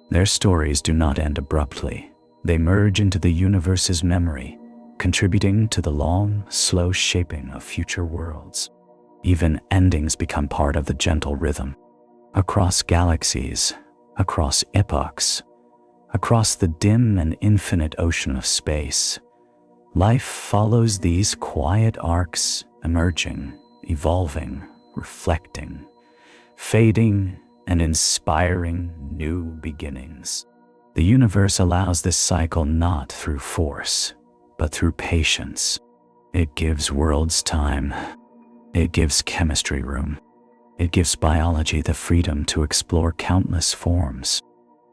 Their stories do not end abruptly. They merge into the universe's memory, contributing to the long, slow shaping of future worlds. Even endings become part of the gentle rhythm. Across galaxies, across epochs, across the dim and infinite ocean of space, life follows these quiet arcs, emerging, evolving, reflecting, fading, and inspiring new beginnings. The universe allows this cycle not through force, but through patience. It gives worlds time, It gives chemistry room. It gives biology the freedom to explore countless forms.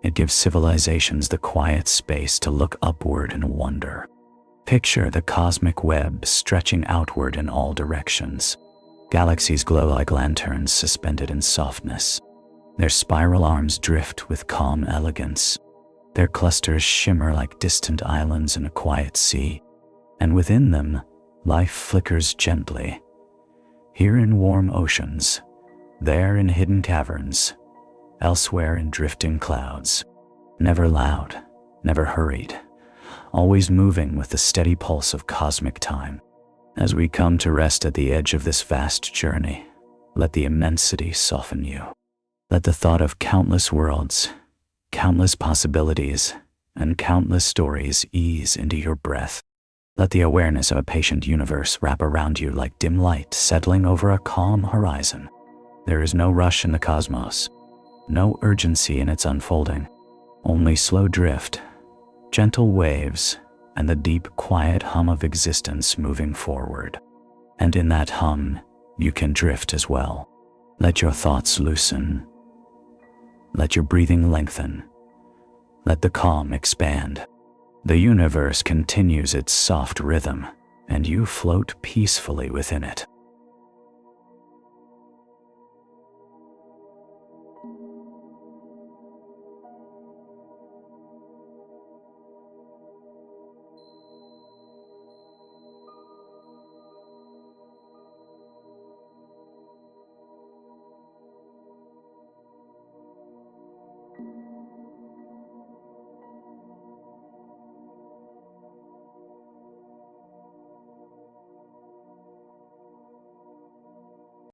It gives civilizations the quiet space to look upward in wonder. Picture the cosmic web stretching outward in all directions. Galaxies glow like lanterns suspended in softness. Their spiral arms drift with calm elegance. Their clusters shimmer like distant islands in a quiet sea. And within them, life flickers gently. Here in warm oceans, there in hidden caverns, elsewhere in drifting clouds. Never loud, never hurried, always moving with the steady pulse of cosmic time. As we come to rest at the edge of this vast journey, let the immensity soften you. Let the thought of countless worlds, countless possibilities, and countless stories ease into your breath. Let the awareness of a patient universe wrap around you like dim light settling over a calm horizon. There is no rush in the cosmos, no urgency in its unfolding, only slow drift, gentle waves, and the deep, quiet hum of existence moving forward. And in that hum, you can drift as well. Let your thoughts loosen. Let your breathing lengthen. Let the calm expand. The universe continues its soft rhythm, and you float peacefully within it.